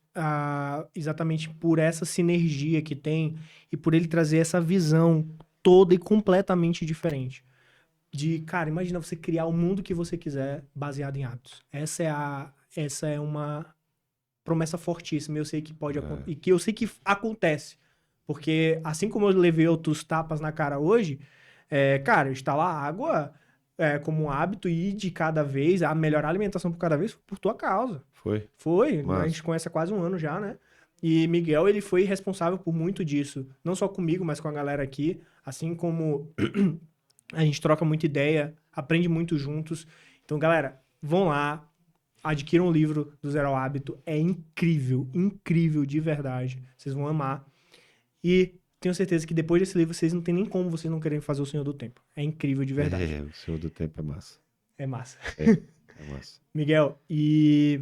exatamente por essa sinergia que tem e por ele trazer essa visão toda e completamente diferente. Cara, imagina você criar o mundo que você quiser baseado em hábitos. Essa é uma promessa fortíssima. Eu sei que pode acontecer. E que eu sei que acontece. Porque assim como eu levei outros tapas na cara hoje, cara, instalar água como um hábito e de cada vez, a melhorar a alimentação por cada vez, foi por tua causa. Foi. Massa. A gente conhece há quase um ano já, né? E Miguel, ele foi responsável por muito disso. Não só comigo, mas com a galera aqui. Assim como a gente troca muita ideia, aprende muito juntos. Então, galera, vão lá, adquiram o livro do Zero ao Hábito. É incrível, incrível de verdade. Vocês vão amar. E tenho certeza que depois desse livro, vocês não tem nem como vocês não querem fazer o Senhor do Tempo. É incrível de verdade. O Senhor do Tempo é massa. É massa. É massa. Miguel, e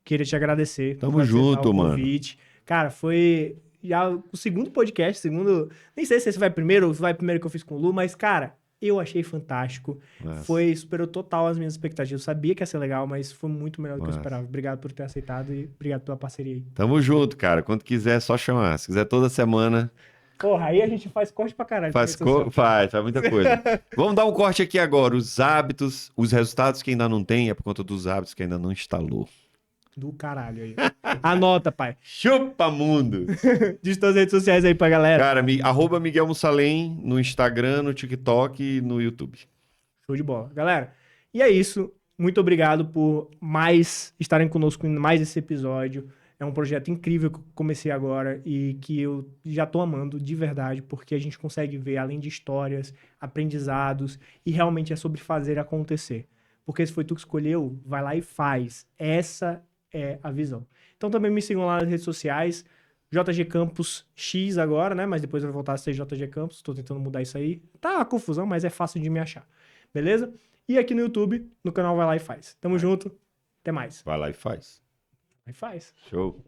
queria te agradecer. Tamo por aceitar junto, o convite. Cara, foi já o segundo podcast, nem sei se esse vai primeiro ou se vai primeiro que eu fiz com o Lu, mas, cara, eu achei fantástico. Massa. Superou total as minhas expectativas. Eu sabia que ia ser legal, mas foi muito melhor do que eu Massa. esperava. Obrigado por ter aceitado e obrigado pela parceria aí. Tamo junto, cara. Quando quiser, é só chamar. Se quiser toda semana, Porra, aí a gente faz corte pra caralho. faz muita coisa. Vamos dar um corte aqui agora. Os hábitos, os resultados que ainda não tem é por conta dos hábitos que ainda não instalou. Do caralho aí. Anota, pai. Chupa mundo! Diz suas redes sociais aí pra galera. Cara, @ Miguel Mussalem no Instagram, no TikTok e no YouTube. Show de bola. Galera, e é isso. Muito obrigado por estarem conosco em mais esse episódio. É um projeto incrível que eu comecei agora e que eu já tô amando de verdade, porque a gente consegue ver, além de histórias, aprendizados, e realmente é sobre fazer acontecer. Porque se foi tu que escolheu, vai lá e faz. Essa é a visão. Então também me sigam lá nas redes sociais, JG Campos X agora, né? Mas depois vai voltar a ser JG Campos, tô tentando mudar isso aí. Tá uma confusão, mas é fácil de me achar. Beleza? E aqui no YouTube, no canal Vai Lá e Faz. Tamo junto, até mais. Vai lá e faz. Vai e faz. Show.